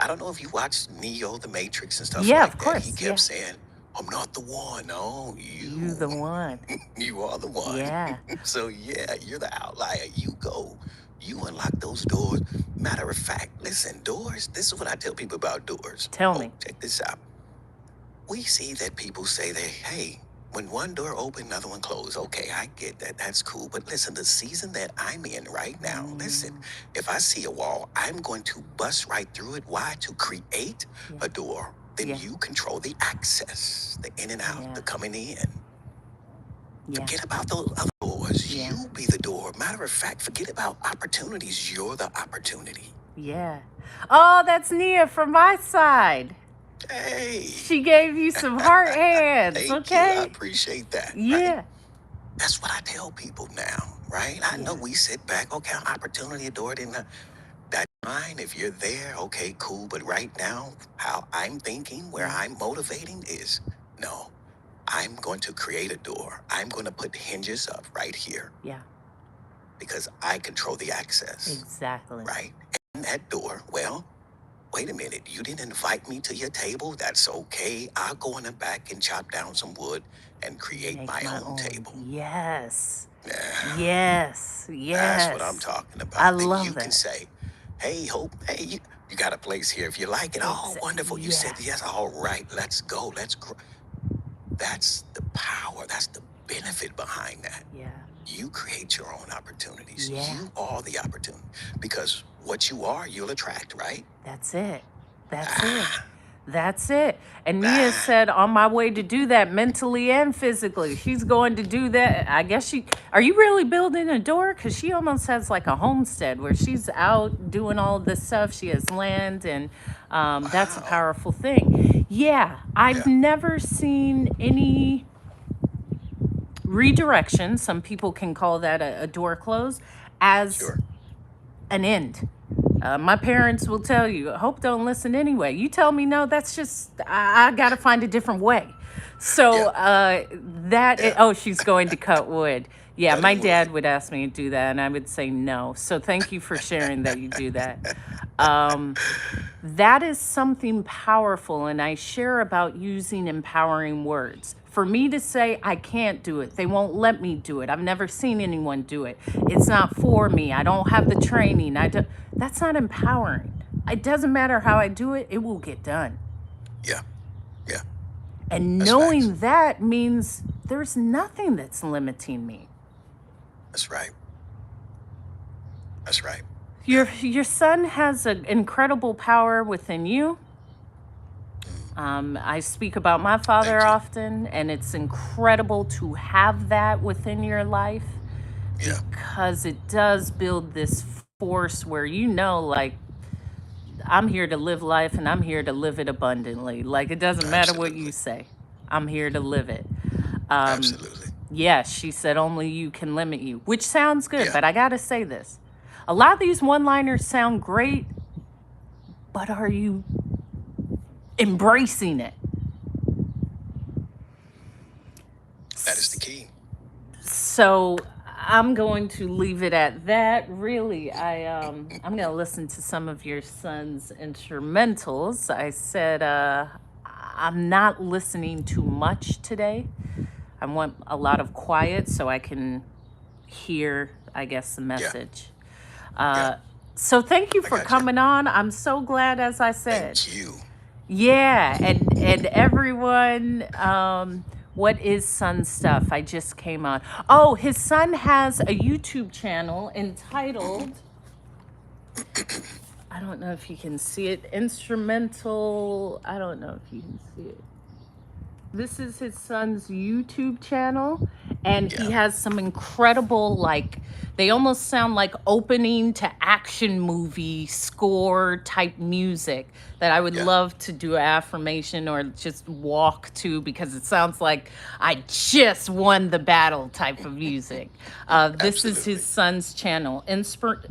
I don't know if you watched Neo, The Matrix, and stuff yeah. Of like that. He course, kept yeah. saying, I'm not the one. No, You you. the one. You are the one. Yeah, So yeah, you're the outlier. You go. You unlock those doors. Matter of fact, listen, doors, this is what I tell people about doors. tell Oh, me. check this out. We see that people say that, hey, when one door open, another one closed. Okay, I get that. That's cool. But listen, the season that I'm in right now, listen, Mm, if I see a wall, I'm going to bust right through it. Why? To create yeah, a door. Then yeah, you control the access, the in and out, yeah, the coming in. yeah, Forget about those other doors. yeah, You be the door. Matter of fact, forget about opportunities. You're the opportunity. yeah. Oh, that's Nia from my side. Hey, She gave you some heart hands, thank you. I okay? appreciate that, right? Yeah, That's what I tell people now, right? I know yeah, we sit back, okay, opportunity, door it in the, that's fine. If you're there, okay, cool. But right now, how I'm thinking, where yeah, I'm motivating is no, I'm going to create a door. I'm going to put hinges up right here yeah, because I control the access, exactly. right? And that door, well, wait a minute, you didn't invite me to your table? That's okay. I'll go in the back and chop down some wood and create Make my my own own. table. Yes, Yeah. yes, That's what I'm yes. talking I about. Then you love can that. say, hey, Hope, hey, you got a place here. If you like it, oh, wonderful. You said Yeah, yes. All right, let's go. That's the power. That's the benefit behind that. yeah, You create your own opportunities. yeah. You are the opportunity because what you are, you'll attract, right? That's it. That's it. Ah, That's it. And Nia ah. said, on my way to do that mentally and physically. She's going to do that. I guess are you really building a door? Because she almost has like a homestead where she's out doing all this stuff. She has land, and that's a Wow. powerful thing. Yeah, I've Yeah, never seen any redirection. Some people can call that a door close as sure. an end. My parents will tell you, Hope don't listen anyway. You tell me no, that's just, I got to find a different way. So Yeah, yeah. oh, she's going to cut wood. Yeah, my Cutting wood. dad would ask me to do that, and I would say no. So thank you for sharing that you do that. Um, that is something powerful, and I share about using empowering words. For me to say I can't do it, they won't let me do it. I've never seen anyone do it. It's not for me. I don't have the training. That's not empowering. It doesn't matter how I do it, it will get done. Yeah, yeah. And That's facts. knowing that means there's nothing that's limiting me. That's right. That's right. Yeah. Your son has an incredible power within you. Mm, I speak about my father thank you. often, and it's incredible to have that within your life Yeah, because it does build this force where like, I'm here to live life and I'm here to live it abundantly. Like, it doesn't matter what you absolutely. say, I'm here to live it. Um, Absolutely. yes, she said, only you can limit you, which sounds good, Yeah. but I gotta say this. A lot of these one liners sound great, but are you embracing it? That is the key. So I'm going to leave it at that. Really, I'm gonna listen to some of your son's instrumentals. I said I'm not listening too much today. I want a lot of quiet so I can hear, I guess, the Yeah. message. Yeah. Uh, so thank you I for got you. coming on. I'm so glad, as I said. Thank you. Yeah, and everyone, what is Sun stuff? I just came on. Oh, his son has a YouTube channel Hmm. entitled, I don't know if you can see it, Instrumental. I don't know if you can see it. This is his son's YouTube channel, and he Yeah. has some incredible, like, they almost sound like opening to action movie score type music that I would Yeah. love to do affirmation or just walk to, because it sounds like I just won the battle type of music. This is his Absolutely. son's channel,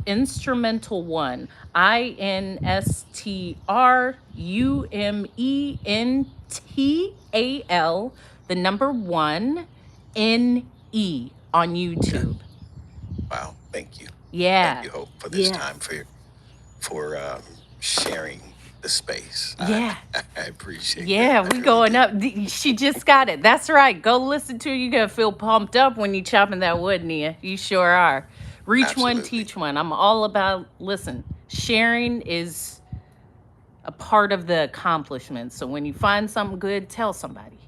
Instrumental One, INSTRUMENTAL, the number one, NE, on Okay. YouTube. Wow. Thank you. Thank Yeah. you, Hope, for this time, Yes. for sharing the space. Yeah. I appreciate that. Yeah, I we really going do. up. She just got it. That's right. Go listen to it. You're gonna feel pumped up when you chopping that wood, Nia. You sure are. Reach one, Absolutely. teach one. I'm all about, listen, sharing is a part of the accomplishment. So when you find something good, tell somebody.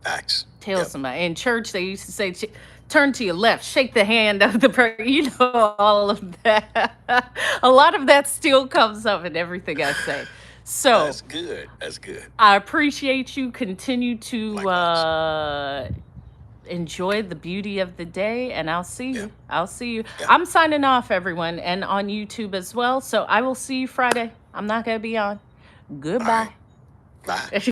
Facts. Tell Yep. somebody. In church, they used to say, turn to your left, shake the hand of the person. You know, all of that. A lot of that still comes up in everything I say. So That's good. That's good. I appreciate you. Continue to Likewise. enjoy the beauty of the day, and I'll see Yeah. you. I'll see you. Yeah. I'm signing off, everyone, and on YouTube as well. So I will see you Friday. I'm not going to be on. All right. Goodbye. Bye.